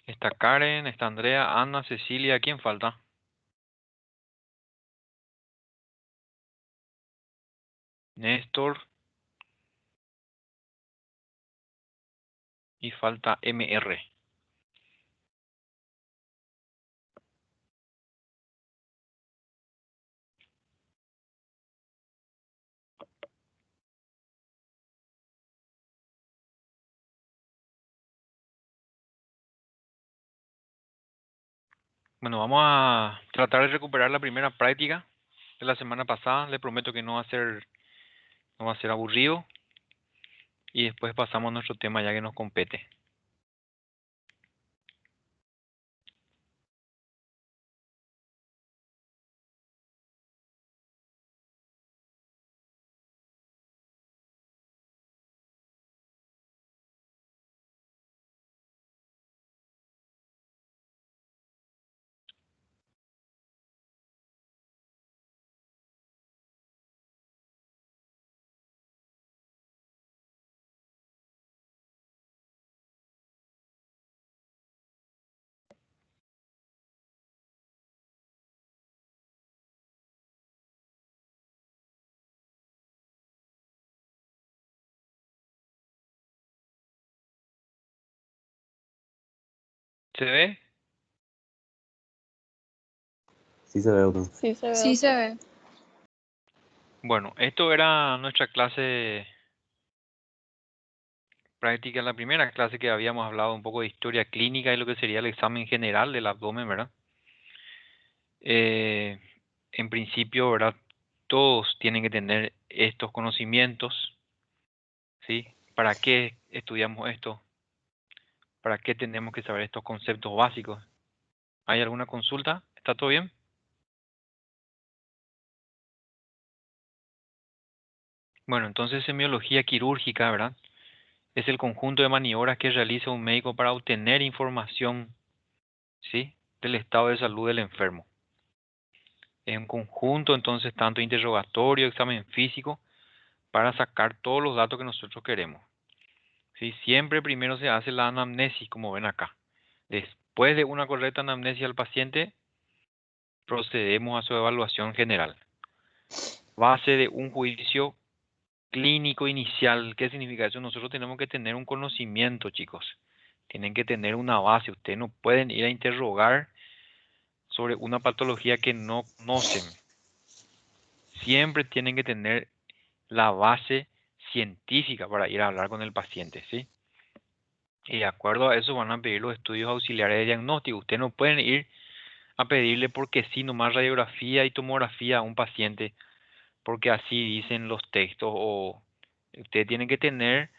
Está Karen, está Andrea, Ana, Cecilia. ¿Quién falta? Néstor. Y falta MR. Bueno, vamos a tratar de recuperar la primera práctica de la semana pasada. Le prometo que no va a ser aburrido. Y después pasamos a nuestro tema ya que nos compete. ¿Se ve? Sí se ve, doctor. Sí se ve. Sí se ve. Bueno, esto era nuestra clase práctica, la primera clase que habíamos hablado un poco de historia clínica y lo que sería el examen general del abdomen, ¿verdad? En principio, ¿verdad? Todos tienen que tener estos conocimientos, ¿sí? ¿Para qué estudiamos esto? ¿Para qué tenemos que saber estos conceptos básicos? ¿Hay alguna consulta? ¿Está todo bien? Bueno, entonces semiología quirúrgica, ¿verdad? Es el conjunto de maniobras que realiza un médico para obtener información, ¿sí? Del estado de salud del enfermo. Es un conjunto, entonces, tanto interrogatorio, examen físico, para sacar todos los datos que nosotros queremos. ¿Sí? Siempre primero se hace la anamnesis, como ven acá. Después de una correcta anamnesis al paciente, procedemos a su evaluación general. Base de un juicio clínico inicial. ¿Qué significa eso? Nosotros tenemos que tener un conocimiento, chicos. Tienen que tener una base. Ustedes no pueden ir a interrogar sobre una patología que no conocen. Siempre tienen que tener la base científica para ir a hablar con el paciente, ¿sí? Y de acuerdo a eso van a pedir los estudios auxiliares de diagnóstico. Ustedes no pueden ir a pedirle porque sí nomás radiografía y tomografía a un paciente, porque así dicen los textos, o ustedes tienen que tener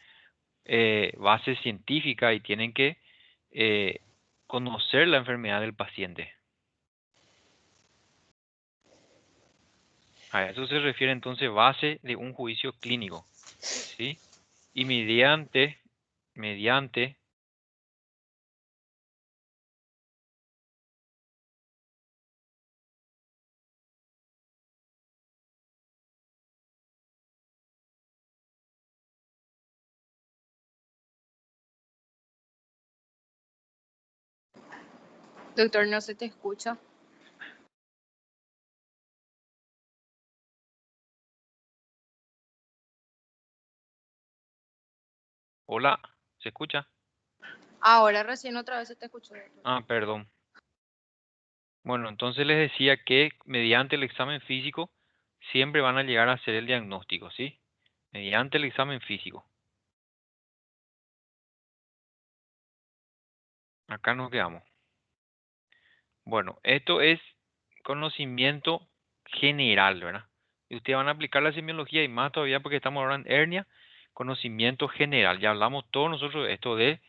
base científica y tienen que eh, conocer la enfermedad del paciente. A eso se refiere entonces base de un juicio clínico, ¿sí? Y mediante Doctor, no se te escucha. Hola, ¿se escucha? Ahora recién otra vez se te escuchó, doctor. Ah, perdón. Bueno, entonces les decía que mediante el examen físico siempre van a llegar a hacer el diagnóstico, ¿sí? Mediante el examen físico. Acá nos quedamos. Bueno, esto es conocimiento general, ¿verdad? Y ustedes van a aplicar la semiología y más todavía porque estamos ahora en hernia, conocimiento general. Ya hablamos todos nosotros de esto de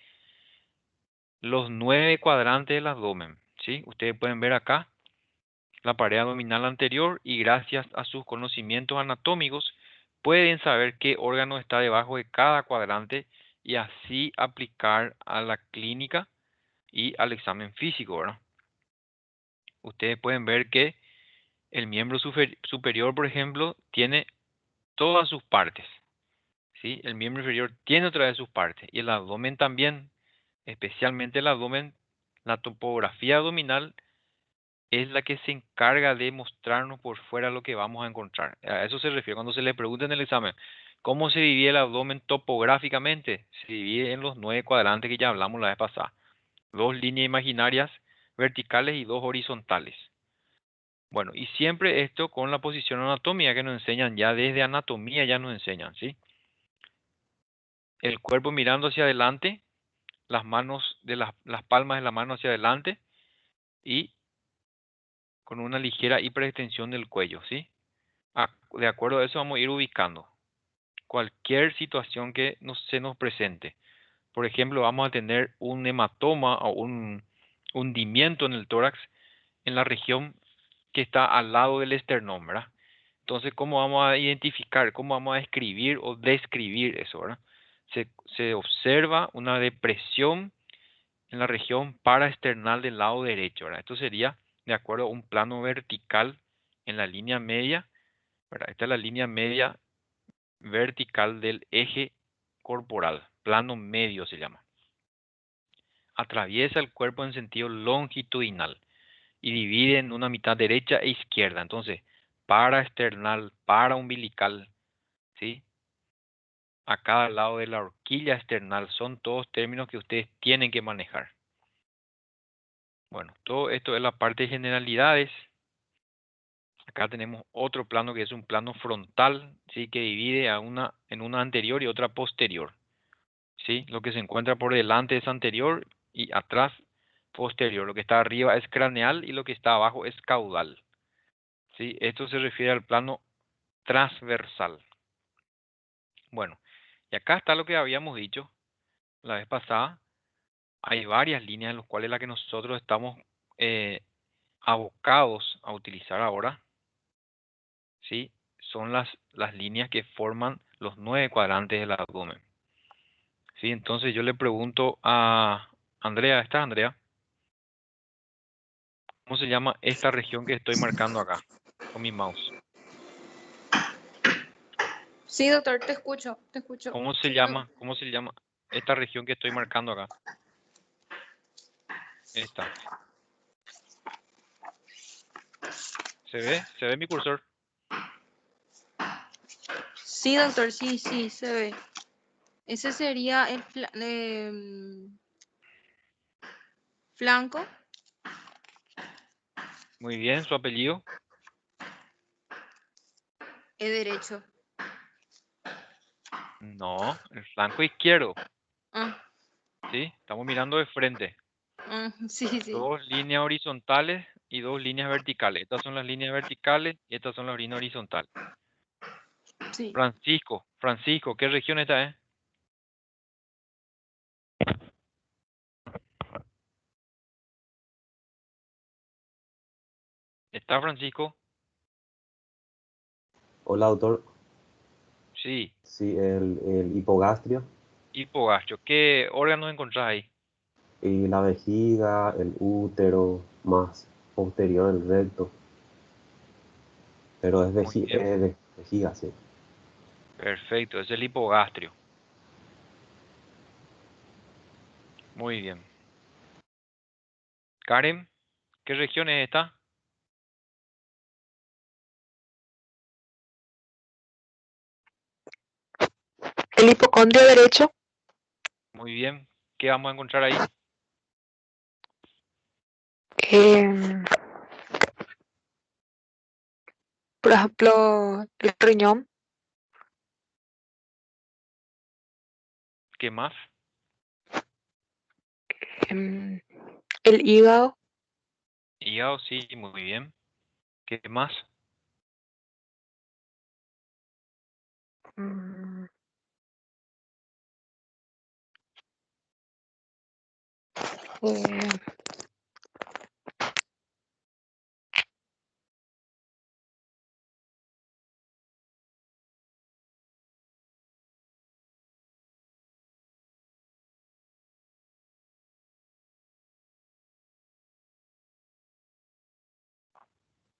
los 9 cuadrantes del abdomen, ¿sí? Ustedes pueden ver acá la pared abdominal anterior y gracias a sus conocimientos anatómicos pueden saber qué órgano está debajo de cada cuadrante y así aplicar a la clínica y al examen físico, ¿verdad? Ustedes pueden ver que el miembro superior, por ejemplo, tiene todas sus partes, ¿sí? El miembro inferior tiene otra de sus partes y el abdomen también, especialmente el abdomen, La topografía abdominal es la que se encarga de mostrarnos por fuera lo que vamos a encontrar. A eso se refiere cuando se le pregunta en el examen, ¿cómo se divide el abdomen topográficamente? Se divide en los 9 cuadrantes que ya hablamos la vez pasada. 2 líneas imaginarias verticales y 2 horizontales. Bueno, y siempre esto con la posición anatómica que nos enseñan ya desde anatomía ya nos enseñan, ¿sí? El cuerpo mirando hacia adelante, las manos de las palmas de la mano hacia adelante y con una ligera hiperextensión del cuello, ¿sí? De acuerdo a eso vamos a ir ubicando cualquier situación que se nos presente. Por ejemplo, vamos a tener un hematoma o un hundimiento en el tórax en la región que está al lado del esternón, ¿verdad? Entonces, ¿cómo vamos a identificar, cómo vamos a escribir o describir eso, ¿verdad? Se observa una depresión en la región paraesternal del lado derecho, ¿verdad? Esto sería de acuerdo a un plano vertical en la línea media, ¿verdad? Esta es la línea media vertical del eje corporal, plano medio se llama. Atraviesa el cuerpo en sentido longitudinal y divide en una mitad derecha e izquierda. Entonces, paraesternal, paraumbilical, ¿sí? A cada lado de la horquilla esternal son todos términos que ustedes tienen que manejar. Bueno, todo esto es la parte de generalidades. Acá tenemos otro plano que es un plano frontal, ¿sí? Que divide en una anterior y otra posterior, ¿sí? Lo que se encuentra por delante es anterior y atrás posterior. Lo que está arriba es craneal y lo que está abajo es caudal, ¿sí? Esto se refiere al plano transversal. Bueno, y acá está lo que habíamos dicho la vez pasada. Hay varias líneas en las cuales la que nosotros estamos abocados a utilizar ahora, ¿sí? Son las líneas que forman los 9 cuadrantes del abdomen. ¿Sí? Entonces yo le pregunto a Andrea, ¿está Andrea? ¿Cómo se llama esta región que estoy marcando acá con mi mouse? Sí, doctor, te escucho, te escucho. ¿Cómo se Sigan. llama? ¿Cómo se llama esta región que estoy marcando acá? Esta. ¿Se ve? ¿Se ve mi cursor? Sí, doctor, sí, sí, se ve. Ese sería el flanco. Muy bien, ¿su apellido? Es derecho. No, el flanco izquierdo. Ah, ¿Sí? Estamos mirando de frente. sí, sí. 2 líneas horizontales y 2 líneas verticales. Estas son las líneas verticales y estas son las líneas horizontales. Sí. Francisco, ¿qué región esta es? ¿Está Francisco? Hola, doctor. Sí, Sí, el hipogastrio hipogastrio. ¿Qué órganos encontrás ahí? y la vejiga, el útero, más posterior el recto, pero es Muy bien, vejiga, sí. perfecto, es el hipogastrio. Muy bien. Karen, ¿qué región es esta? El hipocondrio derecho, Muy bien. ¿Qué vamos a encontrar ahí? eh, por ejemplo, el riñón, ¿Qué más? em, el hígado, Hígado, sí, muy bien. ¿Qué más? mm, eh,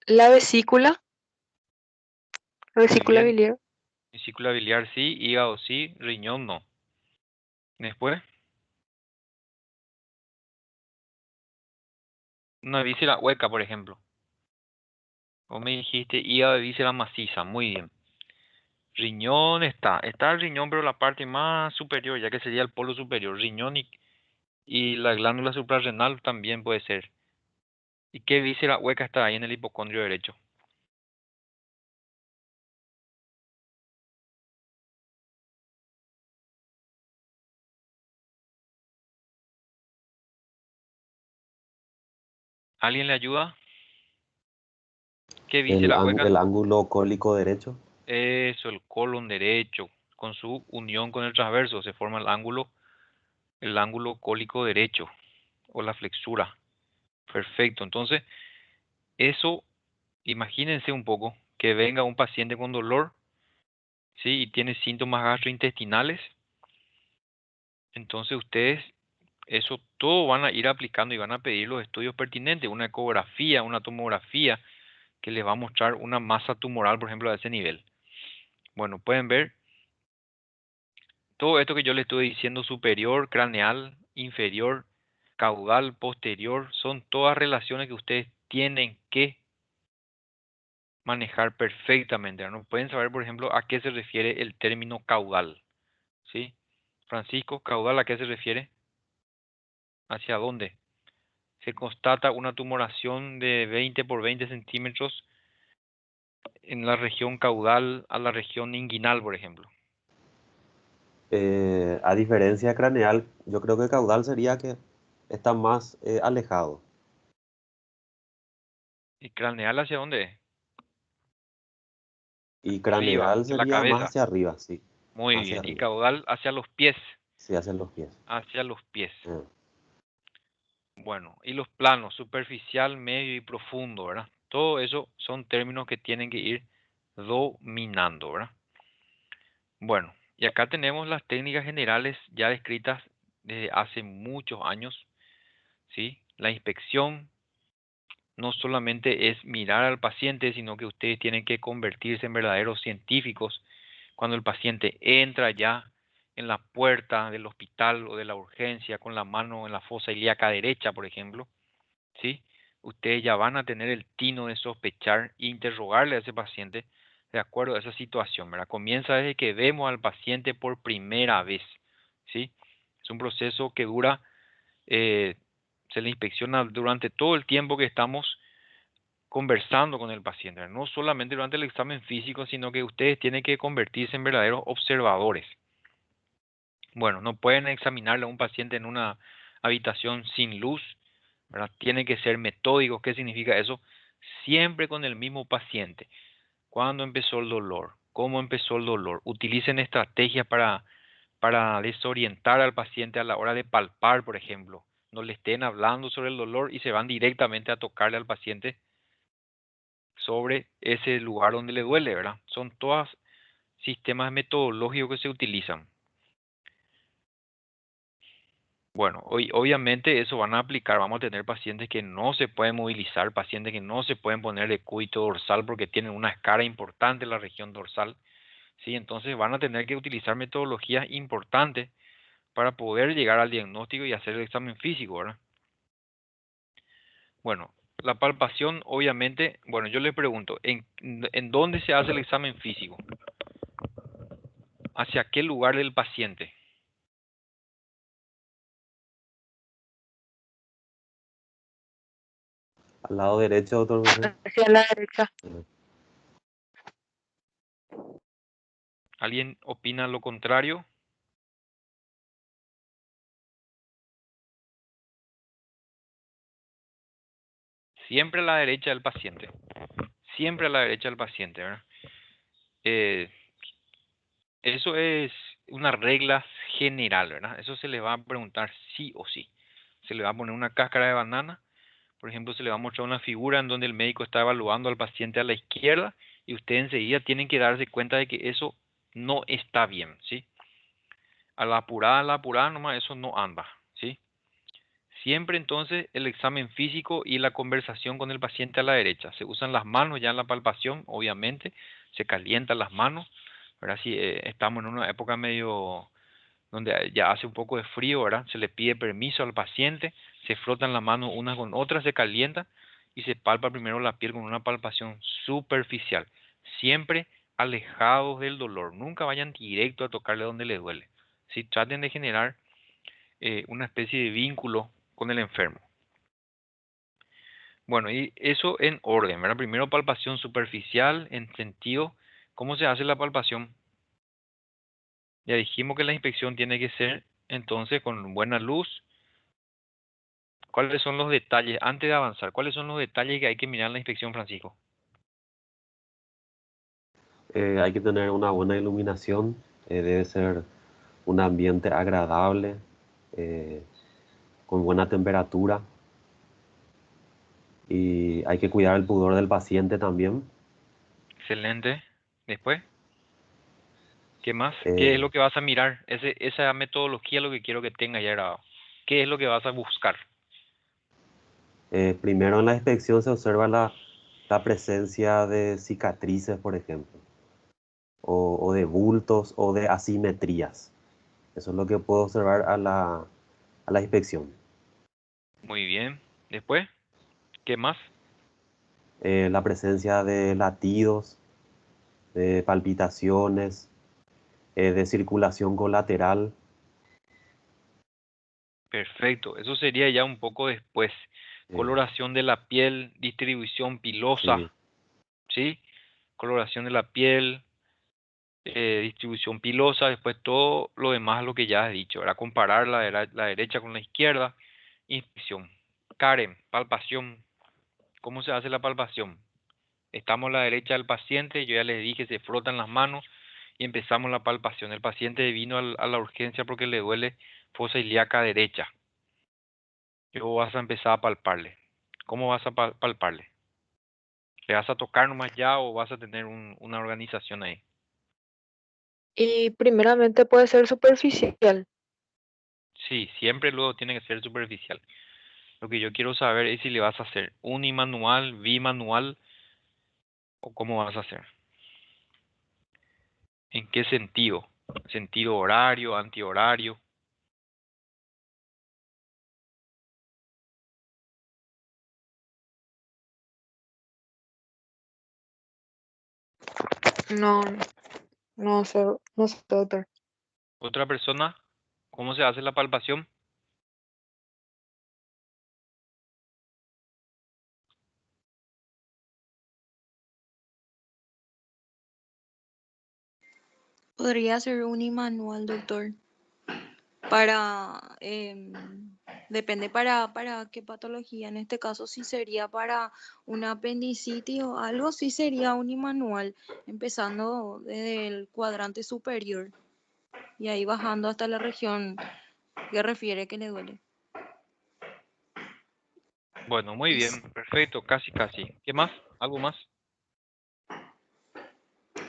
la Muy vesícula bien. biliar, Vesícula biliar, sí. Hígado, sí. Riñón, no. Después, una víscera hueca, por ejemplo. O me dijiste hígado de víscera maciza, muy bien. Riñón está el riñón, pero la parte más superior, ya que sería el polo superior. Riñón y la glándula suprarrenal también puede ser. ¿Y qué víscera hueca está ahí en el hipocondrio derecho? ¿Alguien le ayuda? ¿Qué víscera hueca? El ángulo cólico derecho. Eso, el colon derecho. Con su unión con el transverso se forma el ángulo cólico derecho o la flexura. Perfecto. Entonces, eso, imagínense un poco que venga un paciente con dolor, ¿sí? Y tiene síntomas gastrointestinales. Entonces, ustedes eso todo van a ir aplicando y van a pedir los estudios pertinentes, una ecografía, una tomografía que les va a mostrar una masa tumoral, por ejemplo, a ese nivel. Bueno, pueden ver todo esto que yo les estoy diciendo, superior, craneal, inferior, caudal, posterior, son todas relaciones que ustedes tienen que manejar perfectamente, ¿no? Pueden saber, por ejemplo, a qué se refiere el término caudal, ¿sí? Francisco, caudal, ¿a qué se refiere? ¿Hacia dónde? Se constata una tumoración de 20 por 20 centímetros en la región caudal a la región inguinal, por ejemplo. A diferencia craneal, yo creo que caudal sería que está más alejado. ¿Y craneal hacia dónde es? Y Arriba, craneal hacia la sería más cabeza. hacia arriba, sí. Muy Hacia bien. Y arriba. caudal hacia los pies. Sí, hacia los pies. Hacia los pies. Ah, Bueno, y los planos, superficial, medio y profundo, ¿verdad? Todo eso son términos que tienen que ir dominando, ¿verdad? Bueno, y acá tenemos las técnicas generales ya descritas desde hace muchos años, ¿sí? La inspección no solamente es mirar al paciente, sino que ustedes tienen que convertirse en verdaderos científicos cuando el paciente entra ya en la puerta del hospital o de la urgencia con la mano en la fosa ilíaca derecha, por ejemplo, ¿sí? Ustedes ya van a tener el tino de sospechar e interrogarle a ese paciente de acuerdo a esa situación, ¿verdad? Comienza desde que vemos al paciente por primera vez, ¿sí? Es un proceso que dura, eh, se le inspecciona durante todo el tiempo que estamos conversando con el paciente, ¿verdad? No solamente durante el examen físico, sino que ustedes tienen que convertirse en verdaderos observadores. Bueno, no pueden examinarle a un paciente en una habitación sin luz, ¿verdad? Tienen que ser metódicos. ¿Qué significa eso? Siempre con el mismo paciente. ¿Cuándo empezó el dolor? ¿Cómo empezó el dolor? Utilicen estrategias para desorientar al paciente a la hora de palpar, por ejemplo. No le estén hablando sobre el dolor y se van directamente a tocarle al paciente sobre ese lugar donde le duele, ¿verdad? Son todos sistemas metodológicos que se utilizan. Bueno, hoy, obviamente eso van a aplicar, vamos a tener pacientes que no se pueden movilizar, pacientes que no se pueden poner de cúbito dorsal porque tienen una escara importante en la región dorsal, ¿sí? Entonces van a tener que utilizar metodologías importantes para poder llegar al diagnóstico y hacer el examen físico, ¿verdad? Bueno, la palpación, obviamente, bueno, yo le pregunto, ¿en dónde se hace el examen físico? ¿Hacia qué lugar del paciente? al lado derecho, doctor José. Hacia la derecha. Ah, ¿Alguien opina lo contrario? Siempre a la derecha del paciente. Siempre a la derecha del paciente, ¿verdad? Eh, eso es una regla general, ¿verdad? Eso se le va a preguntar sí o sí. Se le va a poner una cáscara de banana. Por ejemplo, se le va a mostrar una figura en donde el médico está evaluando al paciente a la izquierda y ustedes enseguida tienen que darse cuenta de que eso no está bien, ¿sí? A la apurada nomás eso no anda, ¿sí? Siempre entonces el examen físico y la conversación con el paciente a la derecha. Se usan las manos ya en la palpación, obviamente, se calientan las manos, ¿verdad? Si estamos en una época medio donde ya hace un poco de frío, ¿verdad? Se le pide permiso al paciente, se frotan las manos unas con otras, se calienta y se palpa primero la piel con una palpación superficial. Siempre alejados del dolor, nunca vayan directo a tocarle donde le duele. ¿Sí? Traten de generar una especie de vínculo con el enfermo. Bueno, y eso en orden, ¿verdad? Primero palpación superficial en sentido, ¿cómo se hace la palpación? Ya dijimos que la inspección tiene que ser entonces con buena luz. ¿Cuáles son los detalles? Antes de avanzar, ¿cuáles son los detalles que hay que mirar en la inspección, Francisco? Hay que tener una buena iluminación, debe ser un ambiente agradable, eh, con buena temperatura, y hay que cuidar el pudor del paciente también. Excelente. Después, ¿qué más? ¿Qué es Eh, lo que vas a mirar? Esa metodología es lo que quiero que tengas ya grabado. ¿Qué es lo que vas a buscar? Primero en la inspección se observa la presencia de cicatrices, por ejemplo, o de bultos o de asimetrías. Eso es lo que puedo observar a la inspección. Muy bien. Después, ¿qué más? La presencia de latidos, de palpitaciones, de circulación colateral. Perfecto. Eso sería ya un poco después. eh, Coloración de la piel, distribución pilosa, sí, ¿sí? Coloración de la piel, distribución pilosa, después todo lo demás lo que ya has dicho, era comparar la derecha con la izquierda, inspección. Karen, palpación, ¿cómo se hace la palpación? Estamos a la derecha del paciente, yo ya les dije, se frotan las manos y empezamos la palpación. El paciente vino a la urgencia porque le duele fosa ilíaca derecha. Luego vas a empezar a palparle. ¿Cómo vas a palparle? ¿Le vas a tocar nomás ya o vas a tener una organización ahí? Y primeramente puede ser superficial. Sí, siempre luego tiene que ser superficial. Lo que yo quiero saber es si le vas a hacer unimanual, bimanual o cómo vas a hacer. ¿En qué sentido? ¿Sentido horario, antihorario? No, no sé, no sé, doctor. ¿Otra persona? ¿Cómo se hace la palpación? Podría ser un manual, doctor, para, depende para qué patología. En este caso, si sería para una apendicitis o algo, sí sería un manual, empezando desde el cuadrante superior y ahí bajando hasta la región que refiere que le duele. Bueno, muy Y, bien, perfecto, casi, casi. ¿Qué más? ¿Algo más?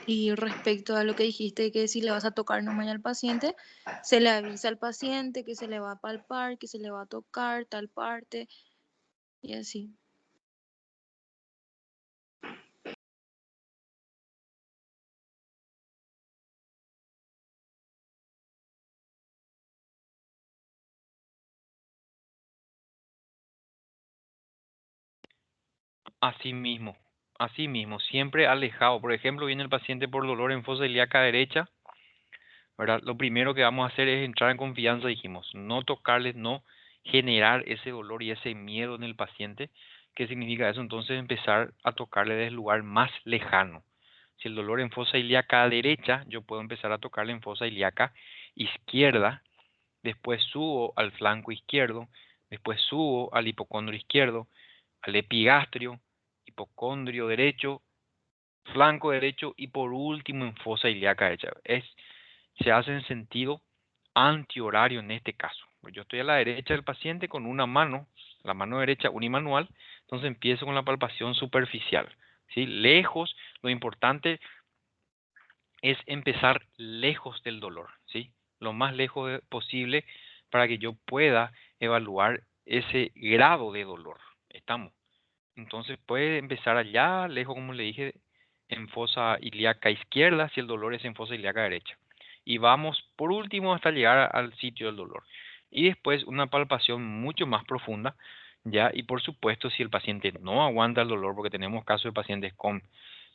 y respecto a lo que dijiste, que si le vas a tocar nomás al paciente, se le avisa al paciente que se le va a palpar, que se le va a tocar tal parte y así. Así mismo, siempre alejado. Por ejemplo, viene el paciente por dolor en fosa ilíaca derecha, ¿verdad? Lo primero que vamos a hacer es entrar en confianza, dijimos, no tocarles, no generar ese dolor y ese miedo en el paciente. ¿Qué significa eso? Entonces empezar a tocarle desde el lugar más lejano. Si el dolor en fosa ilíaca derecha, yo puedo empezar a tocarle en fosa ilíaca izquierda, después subo al flanco izquierdo, después subo al hipocondrio izquierdo, al epigastrio, hipocondrio derecho, flanco derecho y por último en fosa ilíaca derecha. Se hace en sentido antihorario en este caso. Pues yo estoy a la derecha del paciente con una mano, la mano derecha unimanual, entonces empiezo con la palpación superficial. ¿Sí? Lejos, lo importante es empezar lejos del dolor, ¿sí? Lo más lejos posible para que yo pueda evaluar ese grado de dolor. Estamos. Entonces puede empezar allá, lejos, como le dije, en fosa ilíaca izquierda, si el dolor es en fosa ilíaca derecha. Y vamos por último hasta llegar al sitio del dolor. Y después una palpación mucho más profunda, ya, y por supuesto si el paciente no aguanta el dolor, porque tenemos casos de pacientes con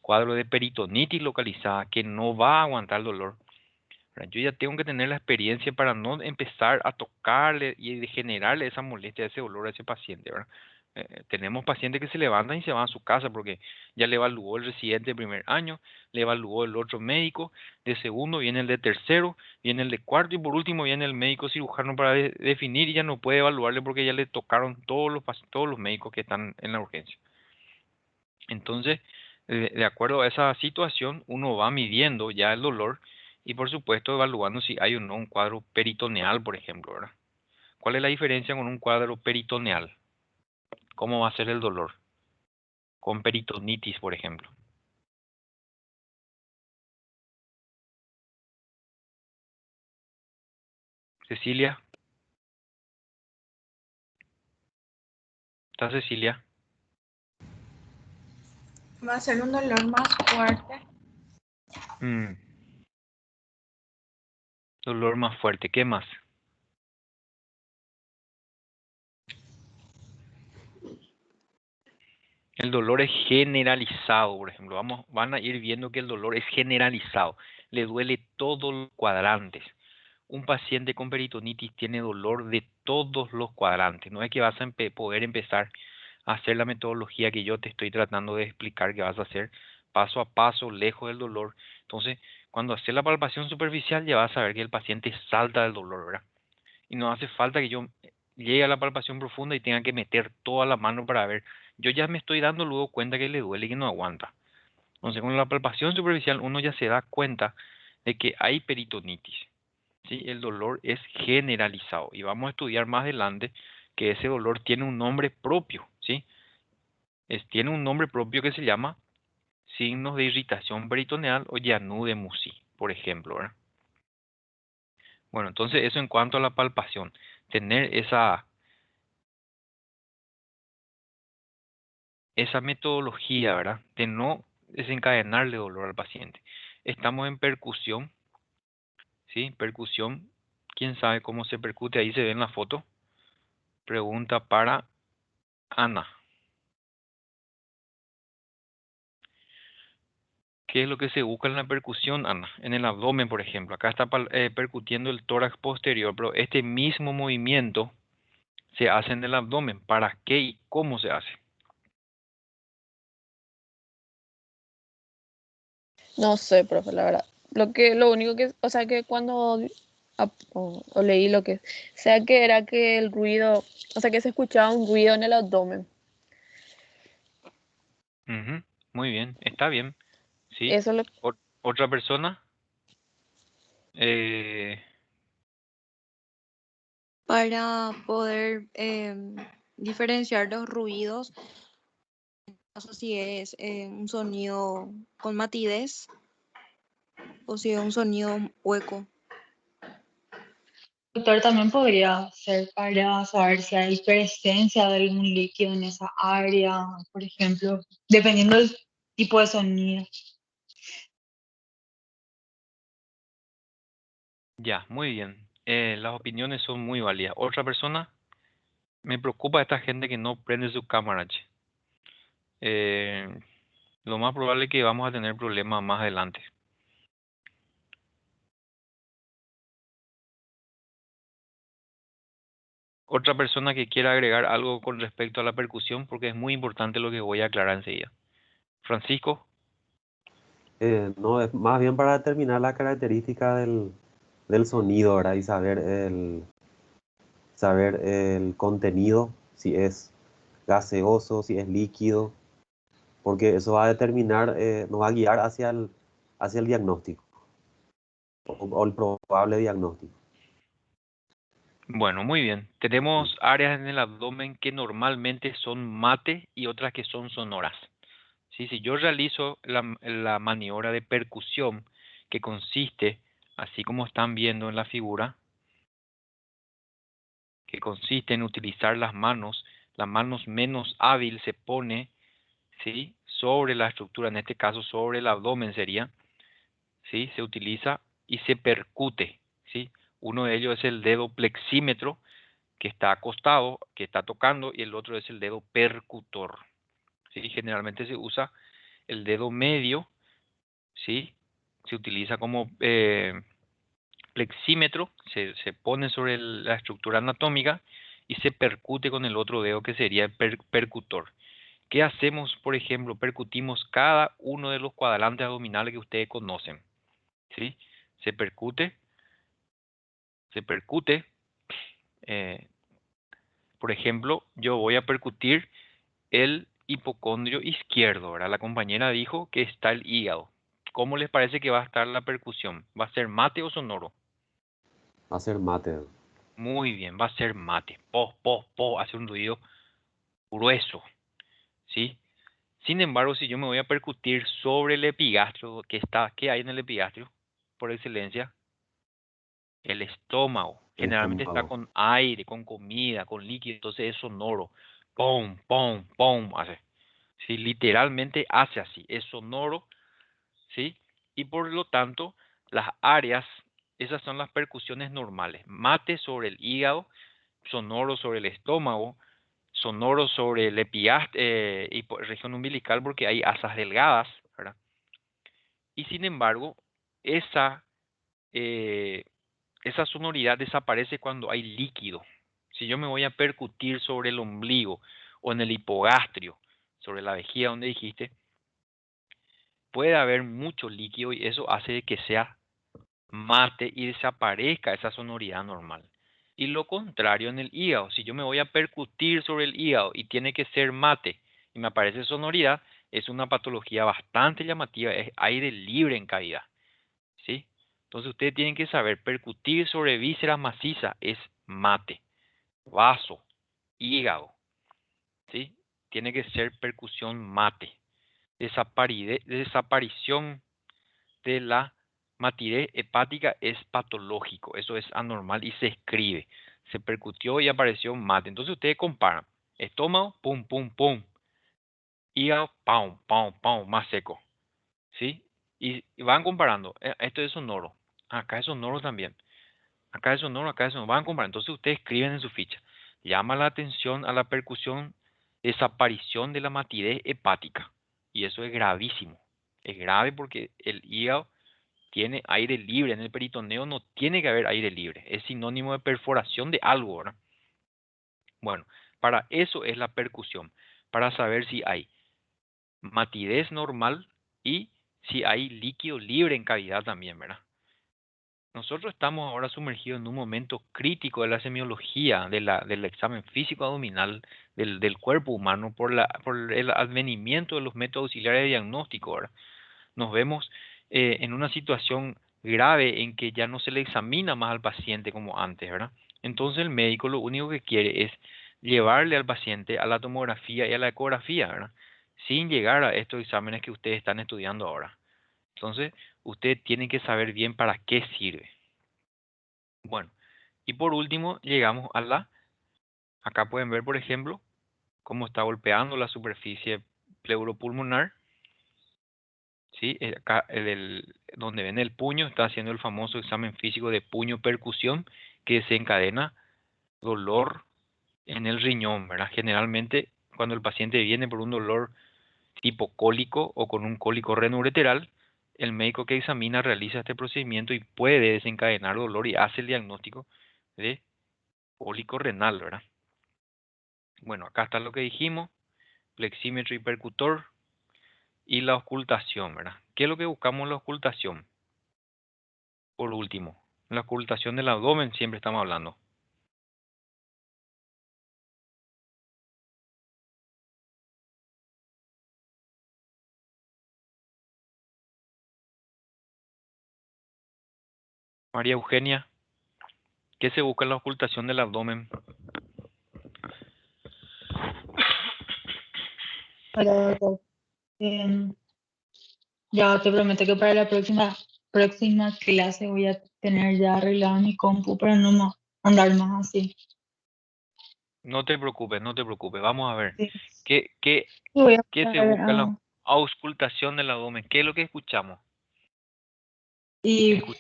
cuadro de peritonitis localizada que no va a aguantar el dolor, ¿verdad? Yo ya tengo que tener la experiencia para no empezar a tocarle y de generarle esa molestia, ese dolor a ese paciente, ¿verdad? Tenemos pacientes que se levantan y se van a su casa porque ya le evaluó el residente de primer año, le evaluó el otro médico, de segundo viene el de tercero, viene el de cuarto y por último viene el médico cirujano para definir y ya no puede evaluarle porque ya le tocaron todos los médicos que están en la urgencia. Entonces, de acuerdo a esa situación, uno va midiendo ya el dolor y por supuesto evaluando si hay o no un cuadro peritoneal, por ejemplo, ¿verdad? ¿Cuál es la diferencia con un cuadro peritoneal? ¿Cómo va a ser el dolor? Con peritonitis, por ejemplo. Cecilia, ¿está Cecilia? Va a ser un dolor más fuerte. Dolor más fuerte, ¿qué más? El dolor es generalizado, por ejemplo. Van a ir viendo que el dolor es generalizado. Le duele todos los cuadrantes. Un paciente con peritonitis tiene dolor de todos los cuadrantes. No es que vas a poder empezar a hacer la metodología que yo te estoy tratando de explicar que vas a hacer paso a paso, lejos del dolor. Entonces, cuando haces la palpación superficial, ya vas a ver que el paciente salta del dolor, ¿verdad? Y no hace falta que yo llegue a la palpación profunda y tenga que meter toda la mano para ver. Yo ya me estoy dando luego cuenta que le duele y que no aguanta. Entonces, con la palpación superficial uno ya se da cuenta de que hay peritonitis. ¿Sí? El dolor es generalizado y vamos a estudiar más adelante que ese dolor tiene un nombre propio, ¿sí? Tiene un nombre propio que se llama signos de irritación peritoneal o Janus de Musi, por ejemplo, ¿verdad? Bueno, entonces eso en cuanto a la palpación, tener esa metodología, ¿verdad? De no desencadenarle dolor al paciente. Estamos en percusión, ¿sí? Percusión, ¿quién sabe cómo se percute? Ahí se ve en la foto. Pregunta para Ana. ¿Qué es lo que se busca en la percusión, Ana? En el abdomen, por ejemplo. Acá está percutiendo el tórax posterior, pero este mismo movimiento se hace en el abdomen. ¿Para qué y cómo se hace? No sé, profe, la verdad. Lo único que, o sea, que cuando o leí lo que sea que era que el ruido, o sea, que se escuchaba un ruido en el abdomen. Ujú, muy bien, está bien. ¿Sí? Eso es lo ¿Otra persona? Eh, Para poder diferenciar los ruidos, no sé si es un sonido con matidez o si es un sonido hueco. Doctor, también podría ser para saber si hay presencia de algún líquido en esa área, por ejemplo, dependiendo del tipo de sonido. ya, muy bien. Las opiniones son muy válidas. ¿Otra persona? Me preocupa esta gente que no prende su cámara, che. Eh, lo más probable es que vamos a tener problemas más adelante. Otra persona que quiera agregar algo con respecto a la percusión, porque es muy importante lo que voy a aclarar enseguida. Francisco, No, es más bien para determinar la característica del sonido, ¿verdad? Y saber el contenido, si es gaseoso, si es líquido, porque eso va a determinar, nos va a guiar hacia el diagnóstico o el probable diagnóstico. bueno, muy bien. Tenemos áreas en el abdomen que normalmente son mate y otras que son sonoras. ¿Sí? Si yo realizo la maniobra de percusión, que consiste, así como están viendo en la figura, que consiste en utilizar las manos menos hábil se pone, ¿sí? Sobre la estructura, en este caso sobre el abdomen sería, ¿sí? Se utiliza y se percute, ¿sí? Uno de ellos es el dedo plexímetro, que está acostado, que está tocando, y el otro es el dedo percutor, ¿sí? Generalmente se usa el dedo medio, ¿sí? Se utiliza como plexímetro, se pone sobre la estructura anatómica y se percute con el otro dedo que sería el percutor. ¿Qué hacemos, por ejemplo? Percutimos cada uno de los cuadrantes abdominales que ustedes conocen, ¿sí? Se percute, eh, por ejemplo, yo voy a percutir el hipocondrio izquierdo, ¿verdad? La compañera dijo que está el hígado. ¿Cómo les parece que va a estar la percusión? ¿Va a ser mate o sonoro? Va a ser mate. Muy bien, va a ser mate. Po, po, po, hace un ruido grueso, ¿sí? Sin embargo, si yo me voy a percutir sobre el epigastrio, ¿qué hay en el epigastrio? Por excelencia, el estómago. El Generalmente está estómago. con aire, con comida, con líquido, entonces es sonoro. Pum, pum, pum, hace. Sí, literalmente hace así, es sonoro, ¿sí? Y por lo tanto, las áreas, esas son las percusiones normales. Mate sobre el hígado, sonoro sobre el estómago, sonoro sobre el epigastrio y región umbilical porque hay asas delgadas, ¿verdad? Y sin embargo, esa, eh, esa sonoridad desaparece cuando hay líquido. Si yo me voy a percutir sobre el ombligo o en el hipogastrio, sobre la vejiga donde dijiste, puede haber mucho líquido y eso hace que sea mate y desaparezca esa sonoridad normal. Y lo contrario en el hígado, si yo me voy a percutir sobre el hígado y tiene que ser mate y me aparece sonoridad, es una patología bastante llamativa, es aire libre en cavidad, ¿sí? Entonces ustedes tienen que saber, percutir sobre vísceras macizas es mate, vaso, hígado, ¿sí? Tiene que ser percusión mate. Desaparición de la matidez hepática es patológico, eso es anormal y se escribe. Se percutió y apareció mate. Entonces ustedes comparan. Estómago, pum, pum, pum. Hígado, pum, pum, pum, más seco. ¿Sí? Y van comparando. Esto es sonoro. Acá es sonoro también. Acá es sonoro, acá es sonoro. Van comparando. Entonces ustedes escriben en su ficha. Llama la atención a la percusión, desaparición de la matidez hepática. Y eso es gravísimo. Es grave porque el hígado tiene aire libre. En el peritoneo no tiene que haber aire libre. Es sinónimo de perforación de algo, ¿verdad? Bueno, para eso es la percusión. Para saber si hay matidez normal y si hay líquido libre en cavidad también, ¿verdad? Nosotros estamos ahora sumergidos en un momento crítico de la semiología, del examen físico abdominal del cuerpo humano por el advenimiento de los métodos auxiliares de diagnóstico, ¿verdad? Nos vemos en una situación grave en que ya no se le examina más al paciente como antes, ¿verdad? Entonces el médico lo único que quiere es llevarle al paciente a la tomografía y a la ecografía, ¿verdad? Sin llegar a estos exámenes que ustedes están estudiando ahora. Entonces, usted tiene que saber bien para qué sirve. Bueno, y por último, llegamos a acá pueden ver, por ejemplo, cómo está golpeando la superficie pleuropulmonar. ¿Sí? Acá donde ven el puño, está haciendo el famoso examen físico de puño percusión que desencadena dolor en el riñón, ¿verdad? Generalmente, cuando el paciente viene por un dolor tipo cólico o con un cólico renoureteral, el médico que examina realiza este procedimiento y puede desencadenar dolor y hace el diagnóstico de cólico renal, ¿verdad? Bueno, acá está lo que dijimos, flexímetro y percutor y la ocultación, ¿verdad? ¿Qué es lo que buscamos en la ocultación? Por último, la ocultación del abdomen siempre estamos hablando. María Eugenia, ¿qué se busca en la ocultación del abdomen? Hola, doctor. Em, ya te prometo que para la próxima clase voy a tener ya arreglado mi compu para no andar más así. No te preocupes, no te preocupes. Vamos a ver. Sí. ¿Qué, qué, Y voy a qué se pasar busca en la auscultación del abdomen? ¿Qué es lo que escuchamos? y Escu-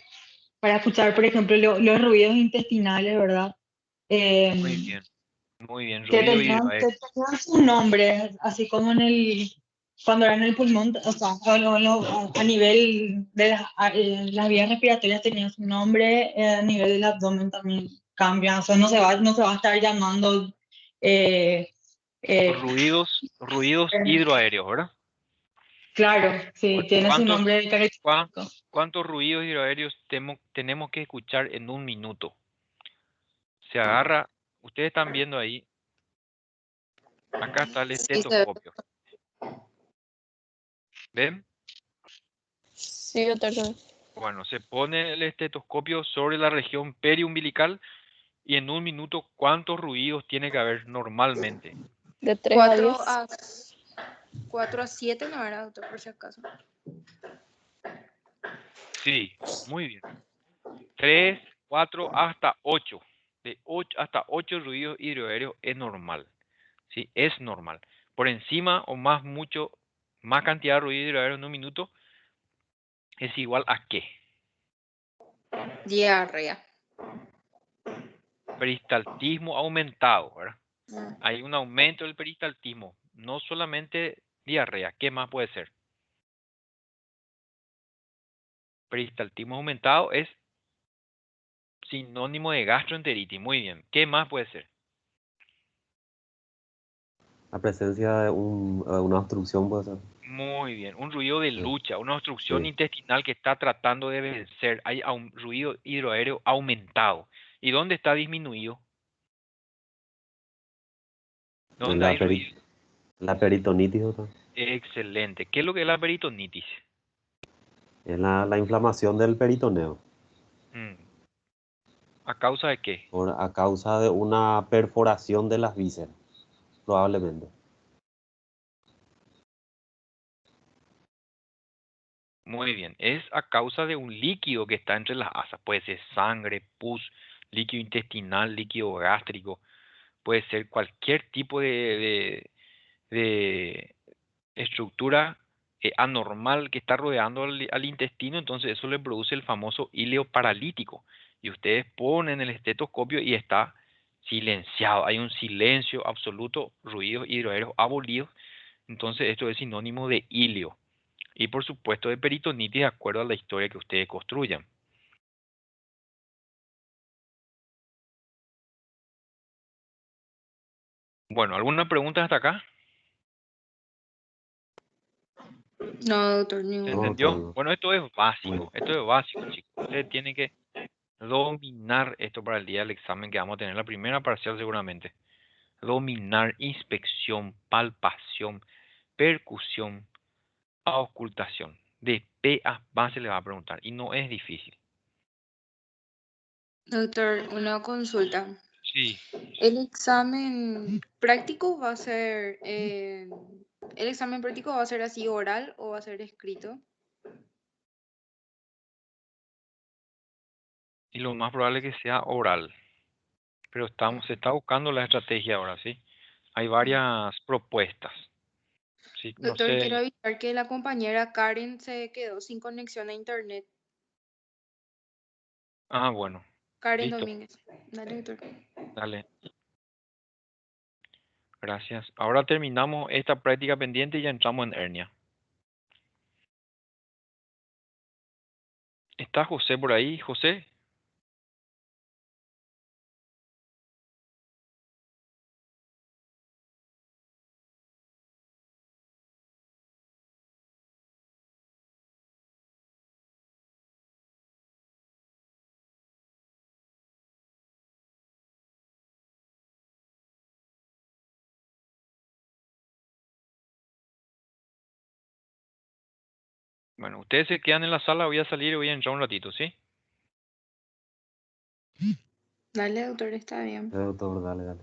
para escuchar, por ejemplo, los ruidos intestinales, ¿verdad? Muy Em, bien, muy bien. que Ruido que hidroaéreo. tenían su nombre, así como en cuando era en el pulmón, o sea, a nivel de las vías respiratorias tenían su nombre, a nivel del abdomen también cambia, o sea, no se va a estar llamando, eh, eh, Ruidos hidroaéreos, ¿verdad? claro, sí, tiene su ¿Cuántos, nombre cua- característico. cuántos ruidos hidroaéreos tenemos que escuchar en un minuto? Se agarra, ustedes están viendo ahí, acá está el Sí, se ve. estetoscopio. ¿Ven? Sí, doctor. Bueno, se pone el estetoscopio sobre la región periumbilical y en un minuto, ¿cuántos ruidos tiene que haber normalmente? De 3 a 4 10. a 4 a 7 no era, doctor, por si acaso. Sí, muy bien. 3, 4, hasta 8. De 8 hasta 8 ruidos hidroaéreos es normal. Sí, es normal. Por encima o más cantidad de ruido hidroaéreo en un minuto es igual a qué? Diarrea. Peristaltismo aumentado, ¿verdad? Mm. Hay un aumento del peristaltismo, no solamente diarrea. ¿Qué más puede ser? Peristaltismo aumentado es sinónimo de gastroenteritis. Muy bien. ¿Qué más puede ser? La presencia de una obstrucción puede ser. Muy bien. Un ruido de Sí, lucha, una obstrucción sí. intestinal que está tratando de vencer. Hay un ruido hidroaéreo aumentado. ¿Y dónde está disminuido? En ¿Dónde hay ruido? la peritonitis, doctor. Excelente. ¿Qué es lo que es la peritonitis? Es la inflamación del peritoneo Mm, ¿A causa de qué? a causa de una perforación de las vísceras, probablemente. Muy bien. Es a causa de un líquido que está entre las asas. Puede ser sangre, pus, líquido intestinal, líquido gástrico. Puede ser cualquier tipo de estructura anormal que está rodeando al intestino. Entonces eso le produce el famoso hilo paralítico. Y ustedes ponen el estetoscopio y está silenciado. Hay un silencio absoluto, ruidos hidroaéreos abolidos. Entonces esto es sinónimo de hilio. Y por supuesto de peritonitis de acuerdo a la historia que ustedes construyan. Bueno, ¿alguna pregunta hasta acá? No, doctor, ¿Se ninguna. No, entendió? todo Bueno, muy esto es básico, chicos. Ustedes tienen que dominar esto para el día del examen que vamos a tener, la primera parcial seguramente. Dominar inspección, palpación, percusión, auscultación. De P a B se le va a preguntar y no es difícil. Doctor, una consulta. Sí. El examen práctico va a ser, el examen práctico va a ser así oral o va a ser escrito. Y lo más probable es que sea oral. Pero se está buscando la estrategia ahora, ¿sí? Hay varias propuestas. Sí, no Doctor, quiero sé. avisar que la compañera Karen se quedó sin conexión a internet. Ah, bueno. Karen Listo. Domínguez. Dale, doctor. Dale. Gracias. Ahora terminamos esta práctica pendiente y ya entramos en hernia. ¿Está José por ahí? José. Bueno, ustedes se quedan en la sala, voy a salir y voy a entrar un ratito, ¿sí? Dale, doctor, está bien. doctor, dale, dale.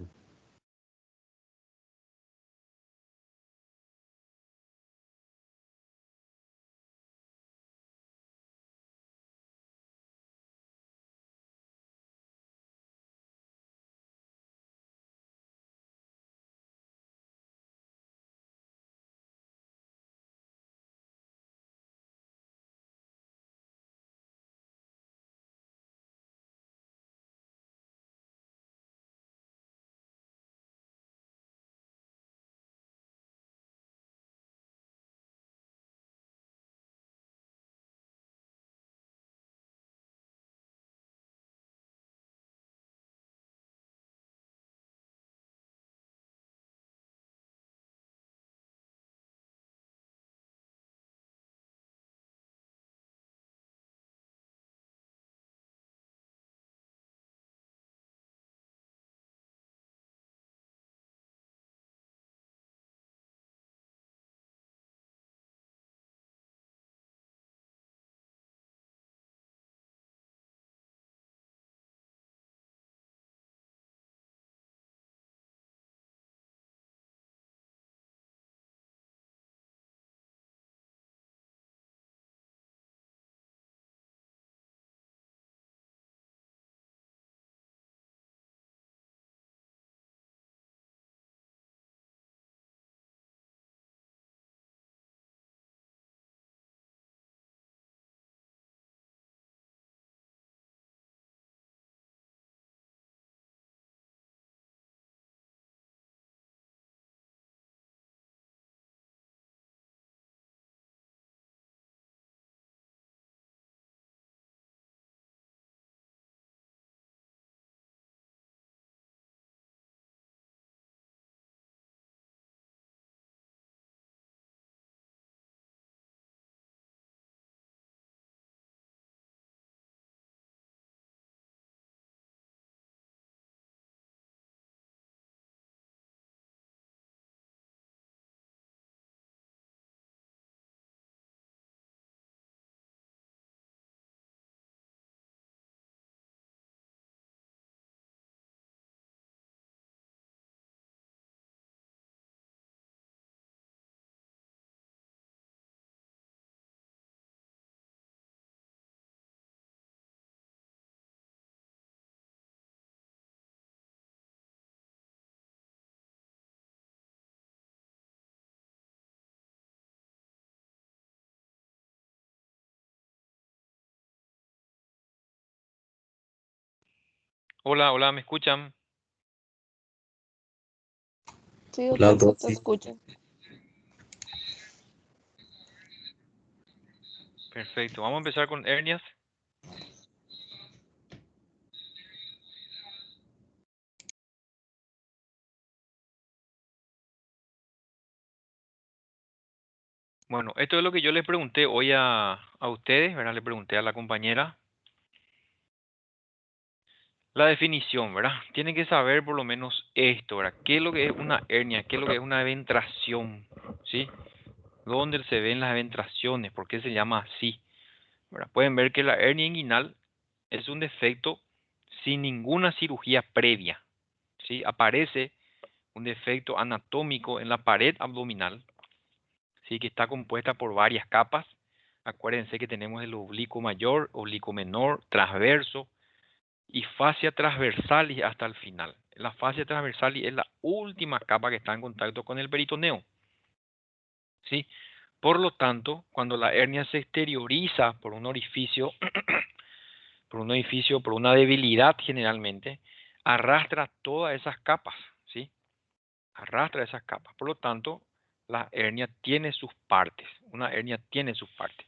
Hola, hola, ¿me escuchan? Sí, Hola, doctor, doctor, te sí. escucho. Perfecto. Vamos a empezar con hernias. Bueno, esto es lo que yo les pregunté hoy a ustedes, ¿verdad? Le pregunté a la compañera. La definición, ¿verdad? Tienen que saber por lo menos esto, ¿verdad? ¿Qué es lo que es una hernia? ¿Qué es lo que es una eventración? ¿Sí? ¿Dónde se ven las eventraciones? ¿Por qué se llama así? ¿Verdad? Pueden ver que la hernia inguinal es un defecto sin ninguna cirugía previa. ¿Sí? Aparece un defecto anatómico en la pared abdominal, ¿sí? Que está compuesta por varias capas. Acuérdense que tenemos el oblicuo mayor, oblicuo menor, transverso y fascia transversalis hasta el final. La fascia transversalis es la última capa que está en contacto con el peritoneo, ¿sí? Por lo tanto, cuando la hernia se exterioriza por un orificio, por una debilidad generalmente, arrastra todas esas capas, ¿sí? Arrastra esas capas. Por lo tanto, la hernia tiene sus partes. Una hernia tiene sus partes.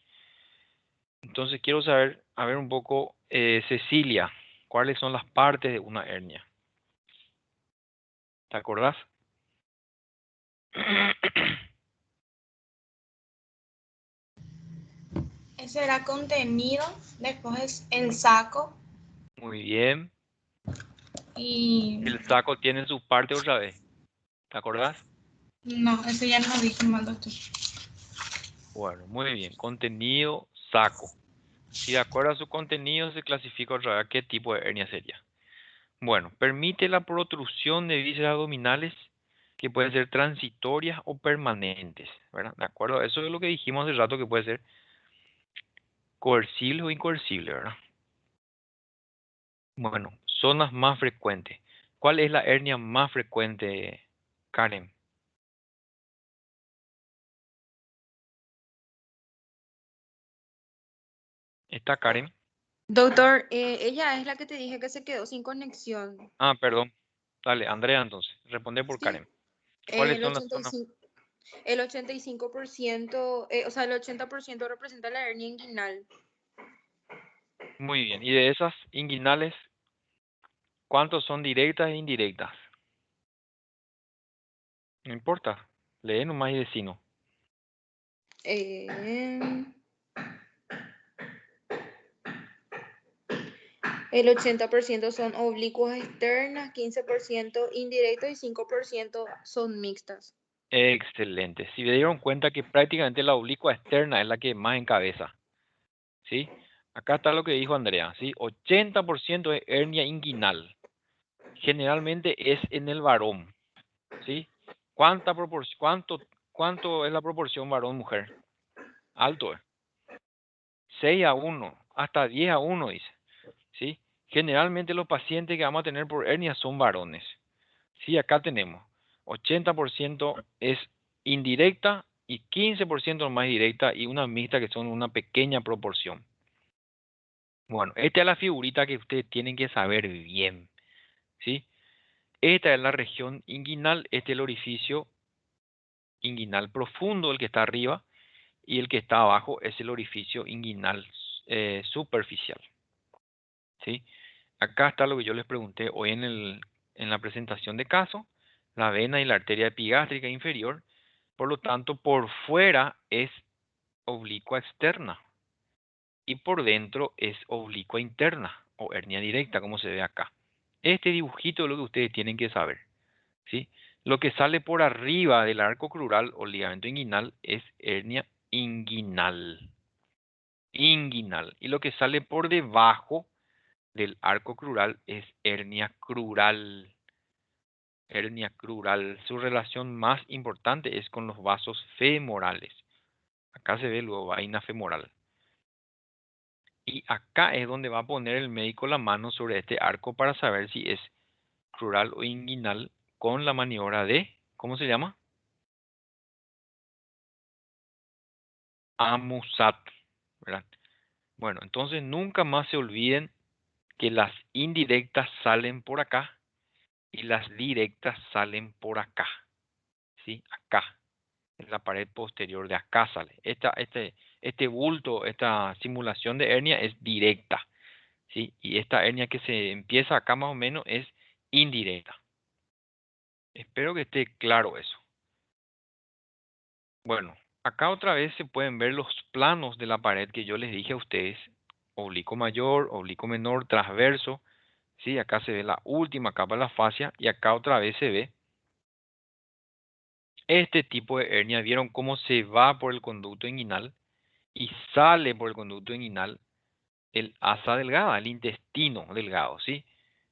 Entonces quiero saber, a ver un poco, Cecilia, ¿cuáles son las partes de una hernia? ¿Te acordás? Ese era contenido, después es el saco Muy bien. y El saco tiene su parte otra vez. ¿Te acordás? no, ese ya no lo dije mal, doctor. Bueno, muy bien. Contenido, saco. Si de acuerdo a su contenido se clasifica otra vez qué tipo de hernia sería. Bueno, permite la protrusión de vísceras abdominales que pueden ser transitorias o permanentes, ¿verdad? De acuerdo, eso es lo que dijimos hace rato que puede ser coercible o incoercible, ¿verdad? Bueno, zonas más frecuentes. ¿Cuál es la hernia más frecuente, Karen? ¿Está Karen? Doctor, ella es la que te dije que se quedó sin conexión. Ah, perdón. Dale, Andrea entonces. Responde por Sí, Karen. ¿Cuáles el son las zonas? 85, el 85%, o sea, el 80% representa la hernia inguinal. Muy bien. Y de esas inguinales, ¿cuántos son directas e indirectas? No importa. Lee nomás y decino. Eh, el 80% son oblicuas externas, 15% indirectas y 5% son mixtas. Excelente. Si me dieron cuenta que prácticamente la oblicua externa es la que más encabeza, ¿sí? Acá está lo que dijo Andrea, ¿sí? 80% de hernia inguinal. Generalmente es en el varón, ¿sí? ¿Cuánto es la proporción varón-mujer? Alto, 6-1, hasta 10-1 dice, ¿sí? Generalmente los pacientes que vamos a tener por hernia son varones. Sí, acá tenemos 80% es indirecta y 15% más directa y una mixta que son una pequeña proporción. Bueno, esta es la figurita que ustedes tienen que saber bien, ¿sí? Esta es la región inguinal, este es el orificio inguinal profundo, el que está arriba, y el que está abajo es el orificio inguinal superficial, ¿sí? Acá está lo que yo les pregunté hoy en la presentación de caso, la vena y la arteria epigástrica inferior. Por lo tanto, por fuera es oblicua externa y por dentro es oblicua interna o hernia directa, como se ve acá. Este dibujito es lo que ustedes tienen que saber, ¿sí? Lo que sale por arriba del arco crural o ligamento inguinal es hernia inguinal. Inguinal. Y lo que sale por debajo del arco crural es hernia crural. Hernia crural. Su relación más importante es con los vasos femorales. Acá se ve luego vaina femoral. Y acá es donde va a poner el médico la mano sobre este arco para saber si es crural o inguinal con la maniobra de, ¿cómo se llama? Amusat, ¿verdad? Bueno, entonces nunca más se olviden que las indirectas salen por acá y las directas salen por acá. ¿Sí? Acá, en la pared posterior de acá sale. Este bulto, esta simulación de hernia es directa. ¿Sí? Y esta hernia que se empieza acá más o menos es indirecta. Espero que esté claro eso. Bueno, acá otra vez se pueden ver los planos de la pared que yo les dije a ustedes. Oblicuo mayor, oblicuo menor, transverso. ¿Sí? Acá se ve la última capa de la fascia y acá otra vez se ve este tipo de hernia. ¿Vieron cómo se va por el conducto inguinal y sale por el conducto inguinal el asa delgada, el intestino delgado? ¿Sí?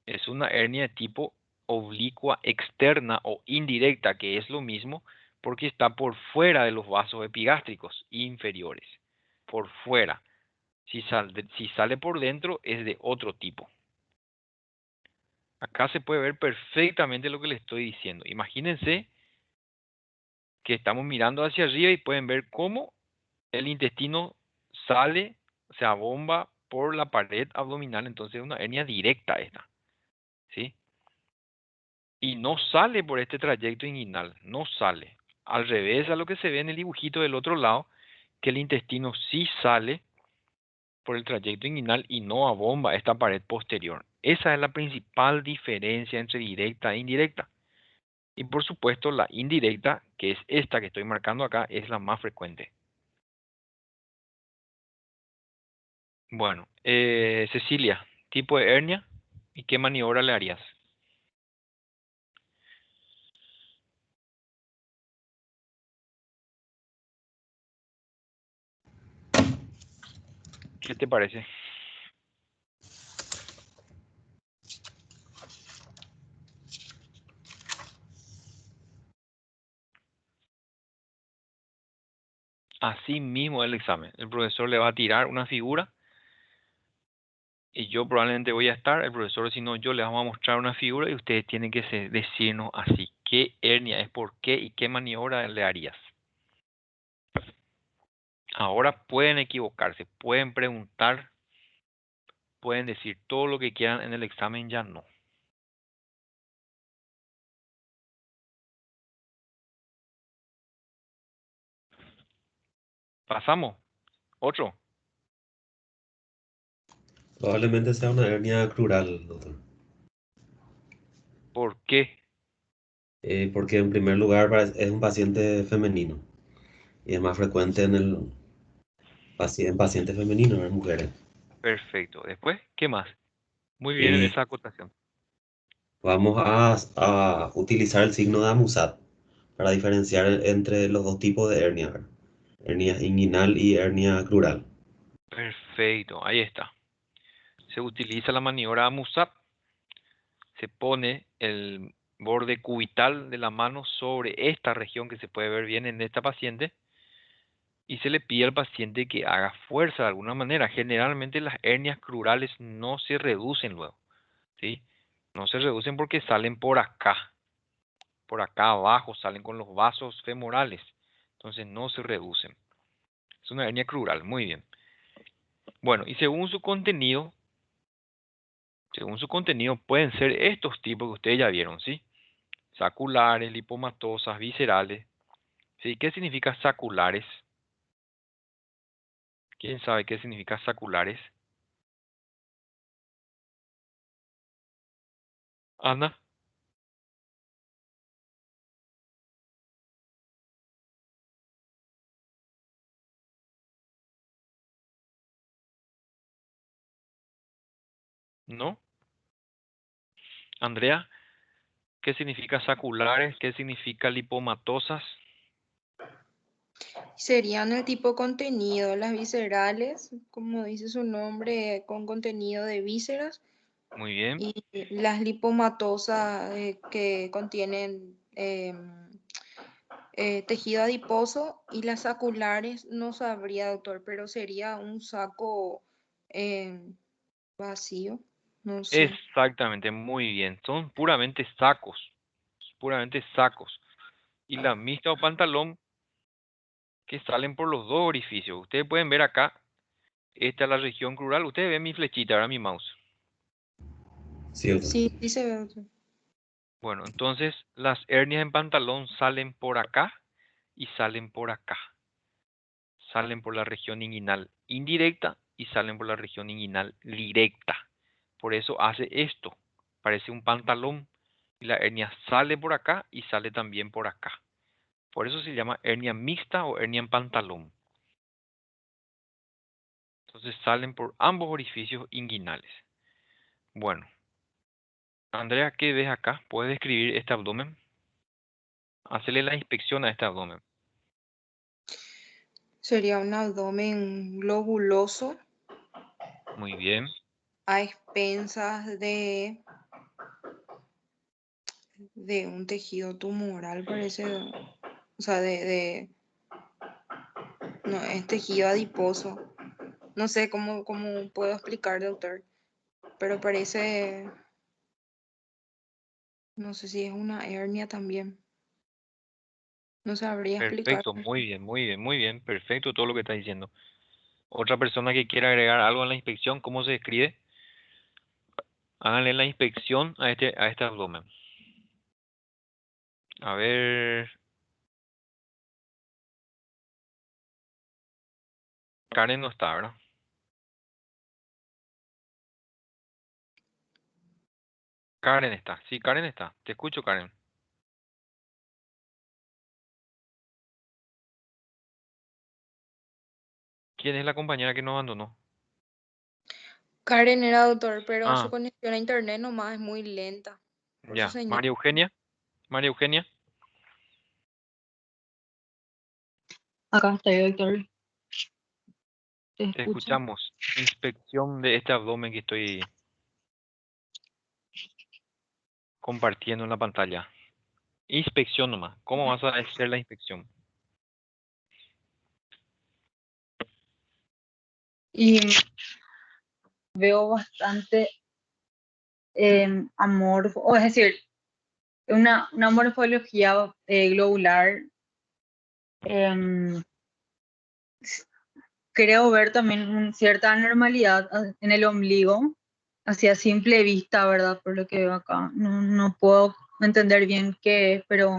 Es una hernia de tipo oblicua externa o indirecta, que es lo mismo porque está por fuera de los vasos epigástricos inferiores. Por fuera. Si sale por dentro es de otro tipo. Acá se puede ver perfectamente lo que les estoy diciendo. Imagínense que estamos mirando hacia arriba y pueden ver cómo el intestino sale, se abomba por la pared abdominal. Entonces es una hernia directa esta. ¿Sí? Y no sale por este trayecto inguinal, no sale. Al revés a lo que se ve en el dibujito del otro lado, que el intestino sí sale por el trayecto inguinal y no abomba esta pared posterior. Esa es la principal diferencia entre directa e indirecta. Y por supuesto la indirecta, que es esta que estoy marcando acá, es la más frecuente. Bueno, Cecilia, tipo de hernia y qué maniobra le harías. ¿Qué te parece? Así mismo el examen. El profesor le va a tirar una figura y yo probablemente voy a estar, el profesor, si no, yo les vamos a mostrar una figura y ustedes tienen que decirnos así, qué hernia es, por qué y qué maniobra le harías. Ahora pueden equivocarse, pueden preguntar, pueden decir todo lo que quieran en el examen, ya no. Pasamos. Otro. Probablemente sea una hernia crural, doctor. ¿Por qué? Porque en primer lugar es un paciente femenino y es más frecuente en pacientes femeninos, en mujeres. Perfecto. Después, ¿qué más? Muy bien en Y esa acotación. vamos a utilizar el signo de Amusat para diferenciar entre los dos tipos de hernia, ¿verdad? Hernia inguinal y hernia crural. Perfecto, ahí está. Se utiliza la maniobra AMUSAP. Se pone el borde cubital de la mano sobre esta región que se puede ver bien en esta paciente y se le pide al paciente que haga fuerza de alguna manera. Generalmente las hernias crurales no se reducen luego, ¿sí? No se reducen porque salen por acá abajo, salen con los vasos femorales, entonces no se reducen. Es una hernia crural, muy bien. Bueno, y según su contenido pueden ser estos tipos que ustedes ya vieron, ¿sí? Saculares, lipomatosas, viscerales. ¿Sí? ¿Qué significa saculares? ¿Quién sabe qué significa saculares? Ana, ¿no? Andrea, ¿qué significa saculares? ¿Qué significa lipomatosas? Serían el tipo contenido, las viscerales, como dice su nombre, con contenido de vísceras, Muy bien, y las lipomatosas que contienen tejido adiposo, y las saculares no sabría, doctor, pero sería un saco vacío, no sé. exactamente, muy bien. Son puramente sacos, puramente sacos. Y la mixta o pantalón que salen por los dos orificios. Ustedes pueden ver acá, esta es la región crural. Ustedes ven mi flechita, ahora mi mouse. Sí, doctor. Sí, sí se ve, doctor. Bueno, entonces las hernias en pantalón salen por acá y salen por acá. Salen por la región inguinal indirecta y salen por la región inguinal directa. Por eso hace esto. Parece un pantalón y la hernia sale por acá y sale también por acá. Por eso se llama hernia mixta o hernia en pantalón. Entonces salen por ambos orificios inguinales. Bueno, Andrea, ¿qué ves acá? ¿Puedes describir este abdomen? Hacerle la inspección a este abdomen. Sería un abdomen globuloso Muy bien. a expensas de un tejido tumoral, parece, o sea, no, es tejido adiposo. No sé cómo puedo explicar, doctor, pero parece, no sé si es una hernia también. No sabría explicar. Perfecto, muy bien, muy bien, muy bien. Perfecto todo lo que está diciendo. Otra persona que quiera agregar algo en la inspección, ¿cómo se describe? Háganle la inspección a este abdomen. A ver, Karen no está, ¿verdad? Karen está, sí, Karen está. Te escucho, Karen. ¿Quién es la compañera que nos abandonó? Karen era doctor, pero su Ah, conexión a internet nomás es muy lenta. Por su ya. señal. María Eugenia. María Eugenia, Acá estoy, doctor. Te te escucho. escuchamos. Inspección de este abdomen que estoy compartiendo en la pantalla. Inspección nomás. ¿Cómo vas a hacer la inspección? Y veo bastante amorfo, o es decir, una morfología globular. em, Creo ver también cierta anormalidad en el ombligo, así a simple vista, ¿verdad? Por lo que veo acá. No puedo entender bien qué es, pero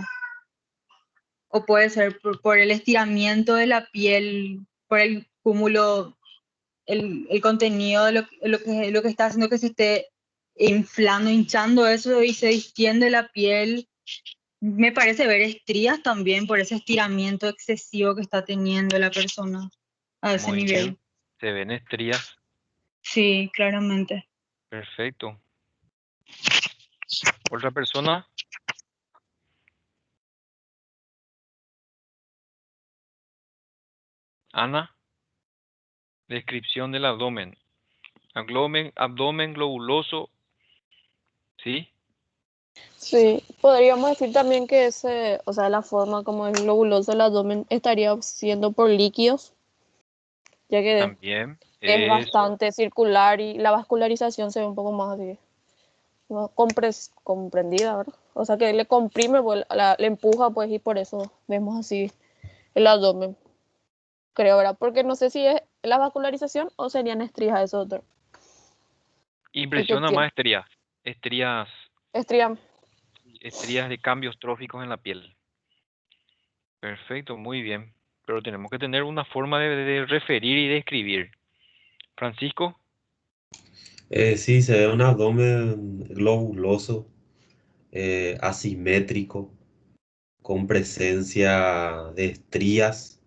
o puede ser por el estiramiento de la piel, por el cúmulo, el contenido de lo que está haciendo que se esté inflando, hinchando eso y se distiende la piel. Me parece ver estrías también por ese estiramiento excesivo que está teniendo la persona a ese Muy bien. nivel. Se ven estrías. Sí, claramente. Perfecto. ¿Otra persona? Ana. Descripción del abdomen. Abdomen globuloso. ¿Sí? Sí, podríamos decir también que o sea, la forma como es globuloso el abdomen estaría siendo por líquidos, ya que También. es Eso. bastante circular y la vascularización se ve un poco más así, más comprendida, ¿verdad? O sea, que le comprime, pues, le empuja, pues, y por eso vemos así el abdomen, creo, ¿verdad? Porque no sé si es la vascularización o serían estrías eso, doctor. El que Impresiona tiene más estrías. Estrías. estría. Estrías de cambios tróficos en la piel. Perfecto, muy bien. Pero tenemos que tener una forma de referir y describir. Francisco, Sí, se ve un abdomen globuloso, asimétrico, con presencia de estrías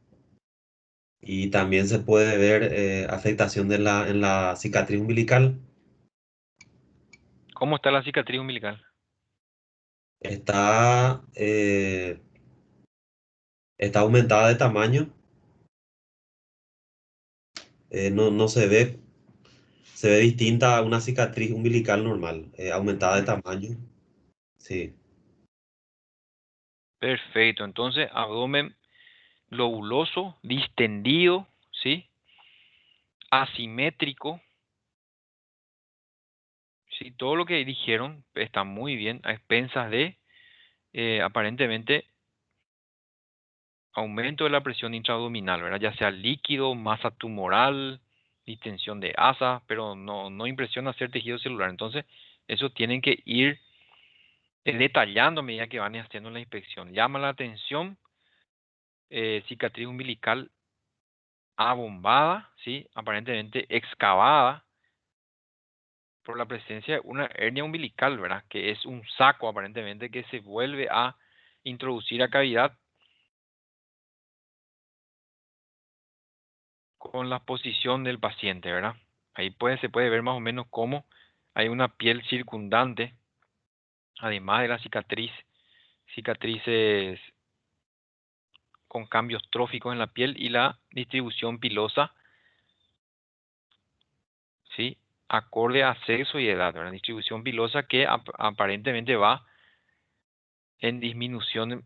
y también se puede ver afectación en la cicatriz umbilical. ¿cómo está la cicatriz umbilical? Está, está aumentada de tamaño, no se ve distinta a una cicatriz umbilical normal, aumentada de tamaño. Sí, Perfecto, entonces abdomen globuloso, distendido, ¿sí? Asimétrico, ¿sí? Todo lo que dijeron está muy bien, a expensas de aparentemente aumento de la presión intraabdominal, ¿verdad? Ya sea líquido, masa tumoral, distensión de asa, pero no impresiona ser tejido celular. Entonces, Eso tienen que ir detallando a medida que van haciendo la inspección. Llama la atención, cicatriz umbilical abombada, ¿sí? Aparentemente excavada por la presencia de una hernia umbilical, ¿verdad? Que es un saco aparentemente que se vuelve a introducir a cavidad con la posición del paciente, ¿verdad? Ahí se puede ver más o menos cómo hay una piel circundante, además de la cicatrices con cambios tróficos en la piel y la distribución pilosa, ¿sí? Acorde a sexo y edad, ¿verdad? Distribución pilosa que aparentemente va en disminución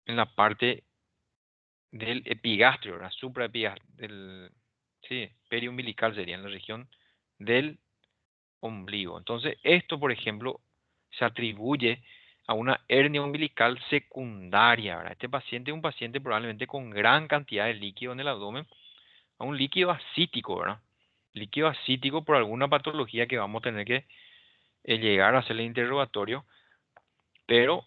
en la parte del epigastrio, ¿verdad? Supraepigastrio, sí, periumbilical sería en la región del ombligo. Entonces, esto, por ejemplo, se atribuye a una hernia umbilical secundaria, ¿verdad? Este paciente es un paciente probablemente con gran cantidad de líquido en el abdomen, a un líquido ascítico, ¿verdad? Líquido ascítico por alguna patología que vamos a tener que llegar a hacer el interrogatorio, pero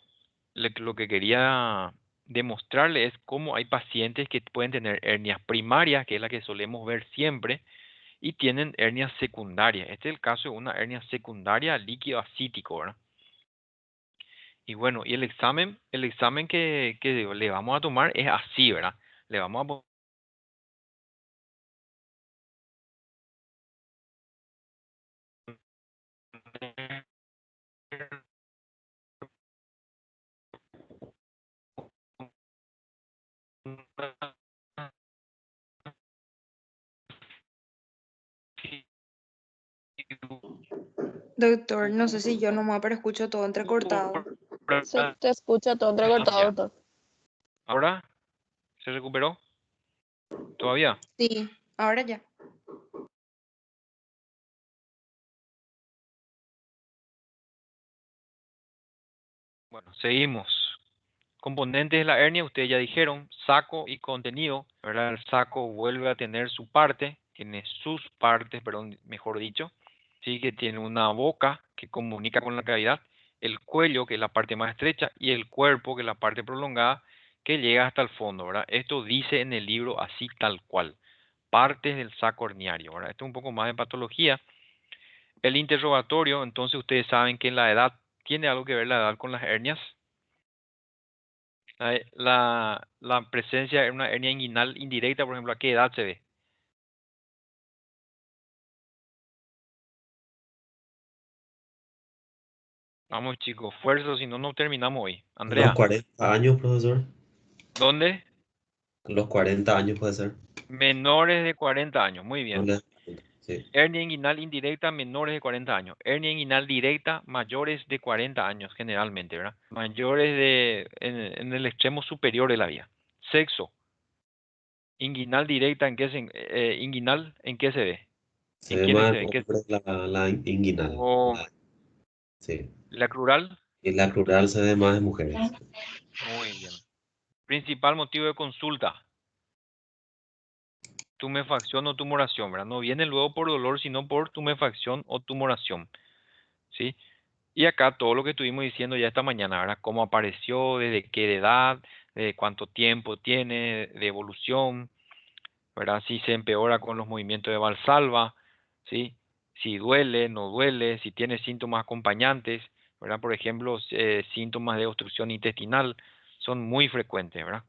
lo que quería demostrarle es cómo hay pacientes que pueden tener hernias primarias, que es la que solemos ver siempre, y tienen hernias secundarias. Este es el caso de una hernia secundaria líquido ascítico, ¿verdad? Y bueno, y el examen que le vamos a tomar es así, ¿verdad? Le vamos a poner una Doctor, no sé si yo nomás, pero escucho todo entrecortado. Se te escucha todo entrecortado, Ya. doctor. ¿Ahora se recuperó? ¿Todavía? Sí, ahora ya. Bueno, seguimos. Componentes de la hernia, ustedes ya dijeron, saco y contenido, ¿verdad? El saco vuelve a tener su parte, tiene sus partes, perdón, mejor dicho, sí, que tiene una boca que comunica con la cavidad, el cuello, que es la parte más estrecha, y el cuerpo, que es la parte prolongada, que llega hasta el fondo, ¿verdad? Esto dice en el libro así tal cual, partes del saco herniario, ¿verdad? Esto es un poco más de patología. El interrogatorio, entonces ustedes saben que la edad, ¿tiene algo que ver la edad con las hernias? La presencia de una hernia inguinal indirecta, por ejemplo, ¿a qué edad se ve? Vamos chicos, fuerza, si no, no terminamos hoy. A los Andrea, 40 años, profesor. ¿dónde? A los 40 años puede ser. Menores de 40 años, muy No bien. le- Sí. Hernia inguinal indirecta, menores de 40 años. Hernia inguinal directa, mayores de 40 años, generalmente, ¿verdad? Mayores en el extremo superior de la vía. Sexo, inguinal directa, inguinal, ¿en qué se ve? Se ¿En ve quiénes más se en ve? hombres la inguinal. O Sí. la crural. Y la plural se ve más en mujeres. Muy bien. Principal motivo de consulta, tumefacción o tumoración, ¿verdad? No viene luego por dolor, sino por tumefacción o tumoración, ¿sí? Y acá todo lo que estuvimos diciendo ya esta mañana, ¿verdad? Cómo apareció, desde qué edad, de cuánto tiempo tiene de evolución, ¿verdad? Si se empeora con los movimientos de Valsalva, ¿sí? Si duele, no duele, si tiene síntomas acompañantes, ¿verdad? Por ejemplo, síntomas de obstrucción intestinal son muy frecuentes, ¿verdad?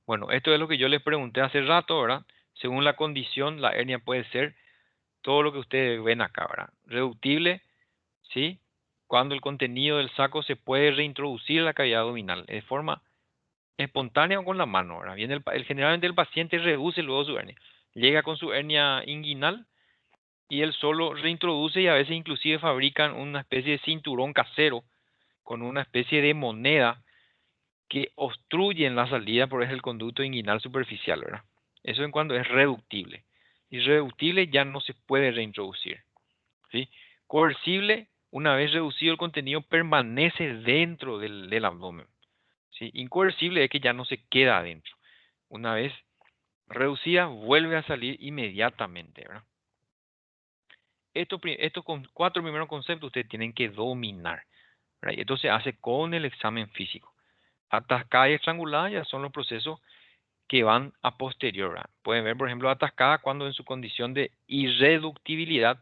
Bueno, esto es lo que yo les pregunté hace rato, ¿verdad? Según la condición, la hernia puede ser todo lo que ustedes ven acá, ¿verdad? Reductible, ¿sí? Cuando el contenido del saco se puede reintroducir en la cavidad abdominal de forma espontánea o con la mano, ¿verdad? Viene generalmente el paciente reduce luego su hernia. Llega con su hernia inguinal y él solo reintroduce y a veces inclusive fabrican una especie de cinturón casero con una especie de moneda que obstruyen la salida por el conducto inguinal superficial, ¿verdad? Eso en cuanto es reductible. Irreductible ya no se puede reintroducir, ¿sí? Coercible, una vez reducido el contenido, permanece dentro del abdomen, ¿sí? Incoercible es que ya no se queda adentro. Una vez reducida, vuelve a salir inmediatamente, ¿verdad? estos 4 primeros conceptos ustedes tienen que dominar, ¿verdad? Y esto se hace con el examen físico. Atascada y estrangulada ya son los procesos que van a posterior, ¿verdad? Pueden ver, por ejemplo, atascada cuando en su condición de irreductibilidad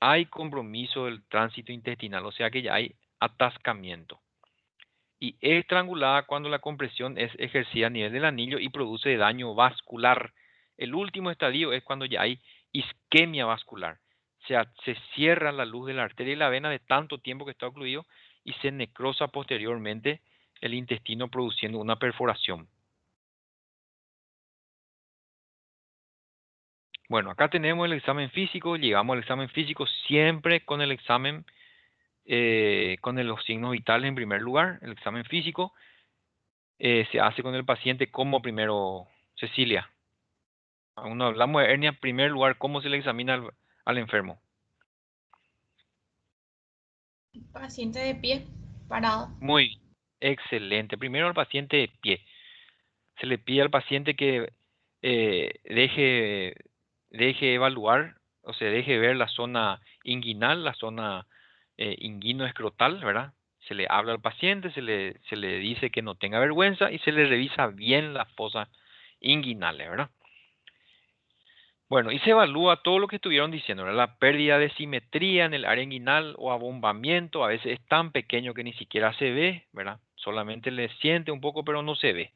hay compromiso del tránsito intestinal, o sea que ya hay atascamiento. Y estrangulada cuando la compresión es ejercida a nivel del anillo y produce daño vascular. El último estadio es cuando ya hay isquemia vascular. O sea, se cierra la luz de la arteria y la vena de tanto tiempo que está ocluido y se necrosa posteriormente el intestino produciendo una perforación. Bueno, acá tenemos el examen físico. Llegamos al examen físico siempre con el examen, con los signos vitales en primer lugar. El examen físico se hace con el paciente como primero, Cecilia. Aún no hablamos de hernia en primer lugar, ¿cómo se le examina al enfermo? Paciente de pie, parado. Muy bien, excelente. Primero al paciente de pie. Se le pide al paciente que deje evaluar, o sea, deje ver la zona inguinal, la zona inguinoescrotal, ¿verdad? Se le habla al paciente, se le dice que no tenga vergüenza y se le revisa bien las fosas inguinales, ¿verdad? Bueno, y se evalúa todo lo que estuvieron diciendo, ¿verdad? La pérdida de simetría en el área inguinal o abombamiento, a veces es tan pequeño que ni siquiera se ve, ¿verdad? Solamente le siente un poco, pero no se ve.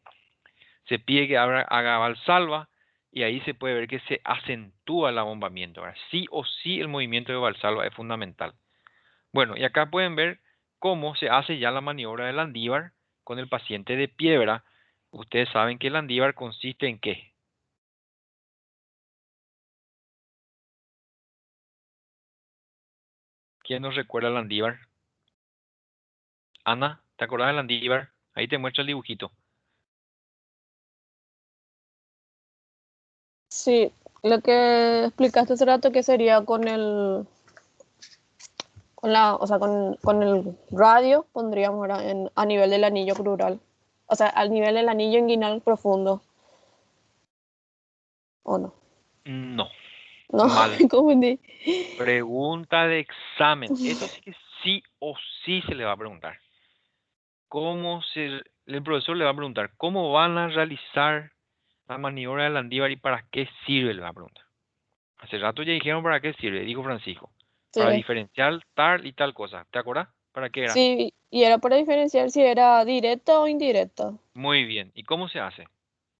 Se pide que haga valsalva y ahí se puede ver que se acentúa el abombamiento, ¿verdad? Sí o sí el movimiento de valsalva es fundamental. Bueno, y acá pueden ver cómo se hace ya la maniobra del Landívar con el paciente de pie, ¿verdad? Ustedes saben que el Landívar consiste en ¿qué? ¿Quién nos recuerda el Landívar? Ana, ¿te acuerdas del Landívar? Ahí te muestra el dibujito. Sí, lo que explicaste hace rato que sería con el, o sea, con el radio, pondríamos ahora a nivel del anillo crural. O sea, al nivel del anillo inguinal profundo. ¿O no? No, No, mal. me confundí. Pregunta de examen. Esto sí que sí o sí se le va a preguntar. El profesor le va a preguntar, ¿cómo van a realizar la maniobra del Landívar y para qué sirve? Le va a preguntar. Hace rato ya dijeron para qué sirve, dijo Francisco. Para Sí, diferenciar tal y tal cosa. ¿Te acuerdas? ¿Para qué era? sí, y era para diferenciar si era directa o indirecta. Muy bien. ¿Y cómo se hace?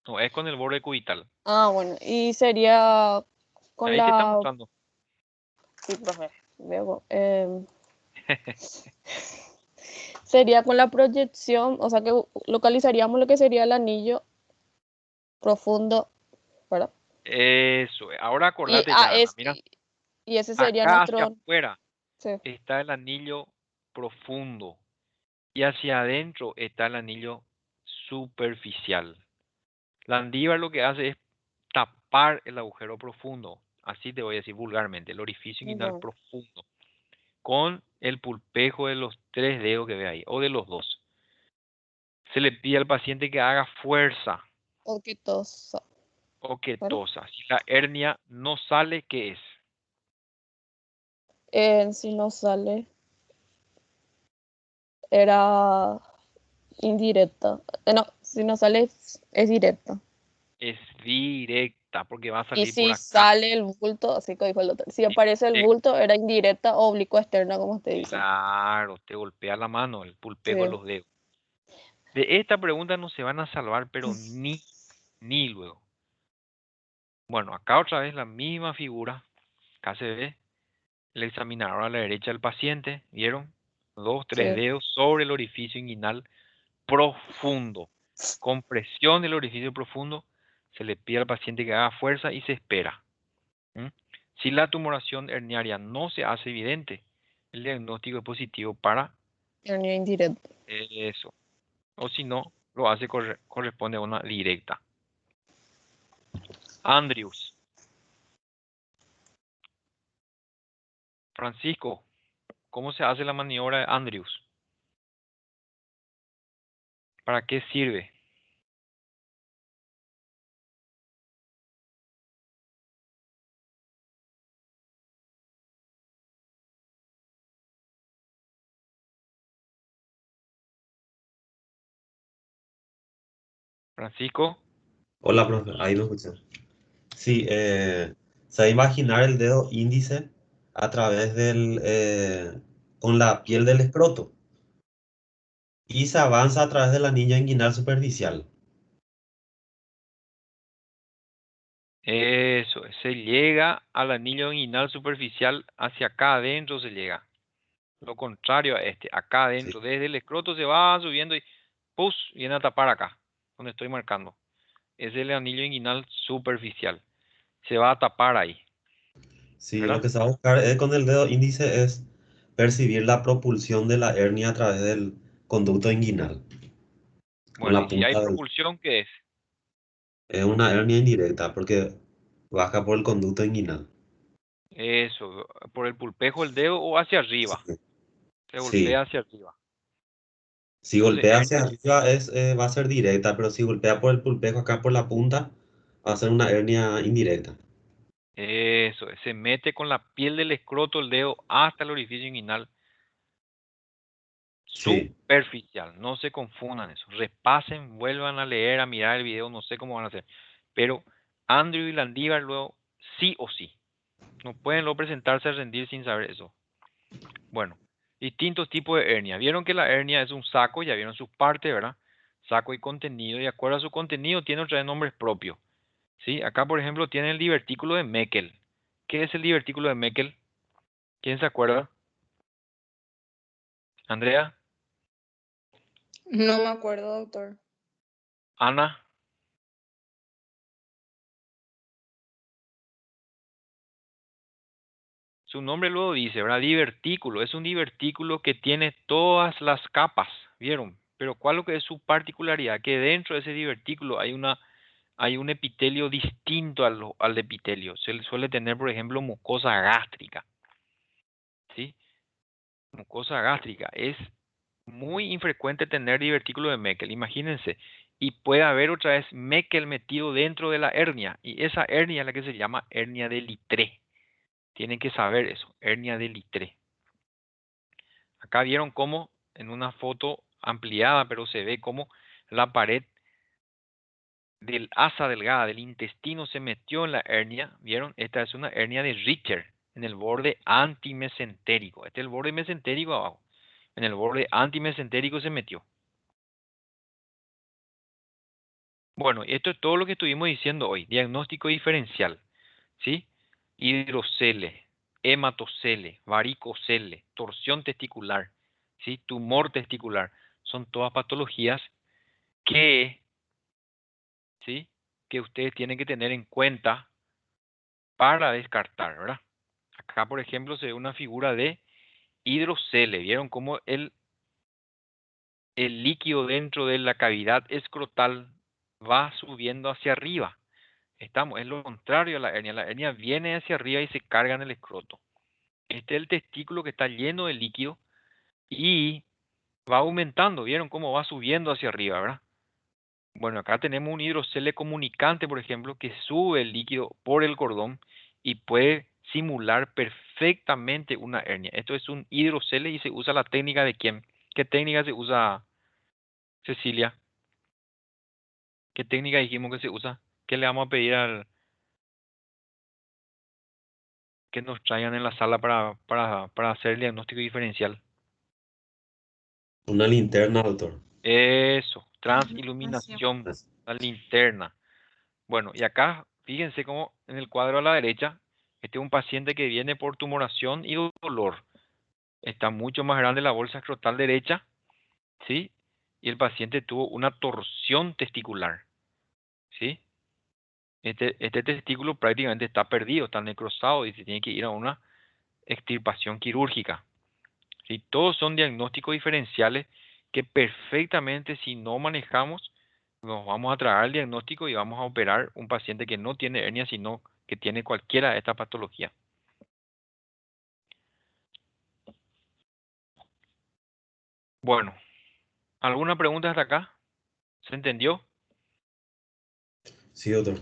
No, es con el borde cubital. Ah, bueno, y sería con Ahí te está la... mostrando. Sí, profe, veo, sería con la proyección, o sea que localizaríamos lo que sería el anillo profundo, ¿verdad? Eso. Ahora Y, acordate ya, Ana. Mira, y ese sería acá hacia nuestro... afuera Sí, está el anillo profundo y hacia adentro está el anillo superficial. La Landívar lo que hace es tapar el agujero profundo, así te voy a decir vulgarmente, el orificio inguinal bueno, profundo, con el pulpejo de los 3 dedos que ve ahí, o de los 2. Se le pide al paciente que haga fuerza o que todos, o que ¿verdad? tosa. Si la hernia no sale, ¿qué es? Si no sale, era indirecta. No, si no sale es directa. Es directa, porque va a Y salir por si acá. sale el bulto, así que dijo el doctor, si aparece el Direct- bulto, era indirecta o oblicua externa, como usted dice. Claro, te golpea la mano, el Sí, pulpejo de los dedos. De esta pregunta no se van a salvar, pero ni luego. Bueno, acá otra vez la misma figura. Acá se ve el examinador a la derecha del paciente. ¿Vieron? 2, 3 sí. dedos sobre el orificio inguinal profundo. Con presión del orificio profundo, se le pide al paciente que haga fuerza y se espera. ¿Mm? Si la tumoración herniaria no se hace evidente, el diagnóstico es positivo para Hernia indirecta. eso. O si no, lo hace corresponde a una directa. Andrews. Francisco, ¿cómo se hace la maniobra de Andrews? ¿Para qué sirve? Francisco, Hola, profe, ahí me escuché. Sí, se va a imaginar el dedo índice a través con la piel del escroto y se avanza a través de la anillo inguinal superficial. eso, se llega al anillo inguinal superficial, hacia acá adentro se llega. Lo contrario a este, acá Sí, adentro, desde el escroto se va subiendo y ¡pus! Viene a tapar acá, donde estoy marcando. Es el anillo inguinal superficial. Se va a tapar ahí, sí, lo ¿verdad? que se va a buscar con el dedo índice es percibir la propulsión de la hernia a través del conducto inguinal. Con Bueno, la y si hay punta del... propulsión, ¿qué es? Es una hernia indirecta porque baja por el conducto inguinal. Eso, por el pulpejo del dedo o hacia Sí, arriba. Se sí. golpea hacia arriba. Si Entonces, golpea hacia hernia, arriba va a ser directa, pero si golpea por el pulpejo acá por la punta, va a ser una hernia indirecta. eso, se mete con la piel del escroto el dedo hasta el orificio inguinal Sí, superficial. No se confundan eso. Repasen, vuelvan a leer, a mirar el video, no sé cómo van a hacer. Pero Andrew y Landívar luego sí o sí. No pueden luego presentarse a rendir sin saber eso. Bueno, distintos tipos de hernia. Vieron que la hernia es un saco, ya vieron sus partes, ¿verdad? Saco y contenido. Y de acuerdo a su contenido, tiene otra vez nombres propios. ¿Sí? Acá, por ejemplo, tiene el divertículo de Meckel. ¿Qué es el divertículo de Meckel? ¿Quién se acuerda? Andrea, No me acuerdo, doctor. Ana, su nombre luego dice, ¿verdad? Divertículo. Es un divertículo que tiene todas las capas, ¿vieron? Pero ¿cuál es lo que es su particularidad? Que dentro de ese divertículo hay un epitelio distinto al epitelio. Se le suele tener, por ejemplo, mucosa gástrica, ¿sí? Mucosa gástrica. Es muy infrecuente tener divertículo de Meckel, imagínense. Y puede haber otra vez Meckel metido dentro de la hernia. Y esa hernia es la que se llama hernia de Littré. Tienen que saber eso, hernia de Littré. Acá vieron cómo en una foto ampliada, pero se ve cómo la pared del asa delgada del intestino se metió en la hernia. ¿Vieron? Esta es una hernia de Richter en el borde antimesentérico. Este es el borde mesentérico abajo. En el borde antimesentérico se metió. Bueno, esto es todo lo que estuvimos diciendo hoy. Diagnóstico diferencial. ¿Sí? Hidrocele, hematocele, varicocele, torsión testicular, ¿sí? Tumor testicular. Son todas patologías que, ¿sí? Que ustedes tienen que tener en cuenta para descartar, ¿verdad? Acá, por ejemplo, se ve una figura de hidrocele. ¿Vieron cómo el líquido dentro de la cavidad escrotal va subiendo hacia arriba? Es lo contrario a la hernia. La hernia viene hacia arriba y se carga en el escroto. Este es el testículo que está lleno de líquido y va aumentando. ¿Vieron cómo va subiendo hacia arriba, verdad? Bueno, acá tenemos un hidrocele comunicante, por ejemplo, que sube el líquido por el cordón y puede simular perfectamente una hernia. Esto es un hidrocele y se usa la técnica de quién. ¿Qué técnica se usa, Cecilia? ¿Qué técnica dijimos que se usa? ¿Qué le vamos a pedir al que nos traigan en la sala para hacer el diagnóstico diferencial? una linterna, doctor. Eso, Gracias. transiluminación, la linterna. Bueno, y acá, fíjense cómo en el cuadro a la derecha, este es un paciente que viene por tumoración y dolor. Está mucho más grande la bolsa escrotal derecha, ¿sí? Y el paciente tuvo una torsión testicular, ¿sí? Este testículo prácticamente está perdido, está necrosado y se tiene que ir a una extirpación quirúrgica. ¿Sí? Todos son diagnósticos diferenciales que perfectamente, si no manejamos, nos vamos a traer el diagnóstico y vamos a operar un paciente que no tiene hernia, sino que tiene cualquiera de estas patologías. Bueno, ¿alguna pregunta hasta acá? ¿Se entendió? Sí, doctor.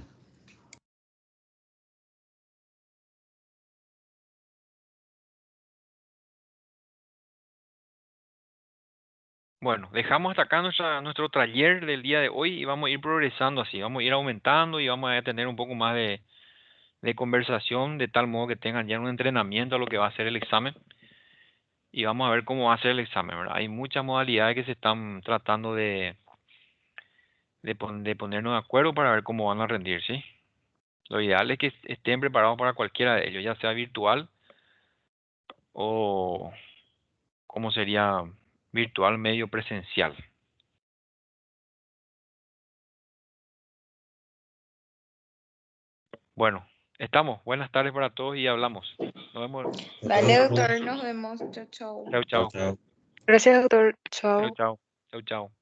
Bueno, dejamos hasta acá nuestro taller del día de hoy y vamos a ir progresando así, vamos a ir aumentando y vamos a tener un poco más de conversación de tal modo que tengan ya un entrenamiento a lo que va a ser el examen y vamos a ver cómo va a ser el examen, ¿verdad? Hay muchas modalidades que se están tratando de ponernos de acuerdo para ver cómo van a rendir, ¿sí? Lo ideal es que estén preparados para cualquiera de ellos, ya sea virtual o como sería virtual medio presencial. Bueno, estamos. Buenas tardes para todos y hablamos. Nos vemos. Dale, doctor, nos vemos. Chao, chao. Chau, Chao, chau. chao. Gracias, doctor. Chau, Chao. chau. Chau, chau.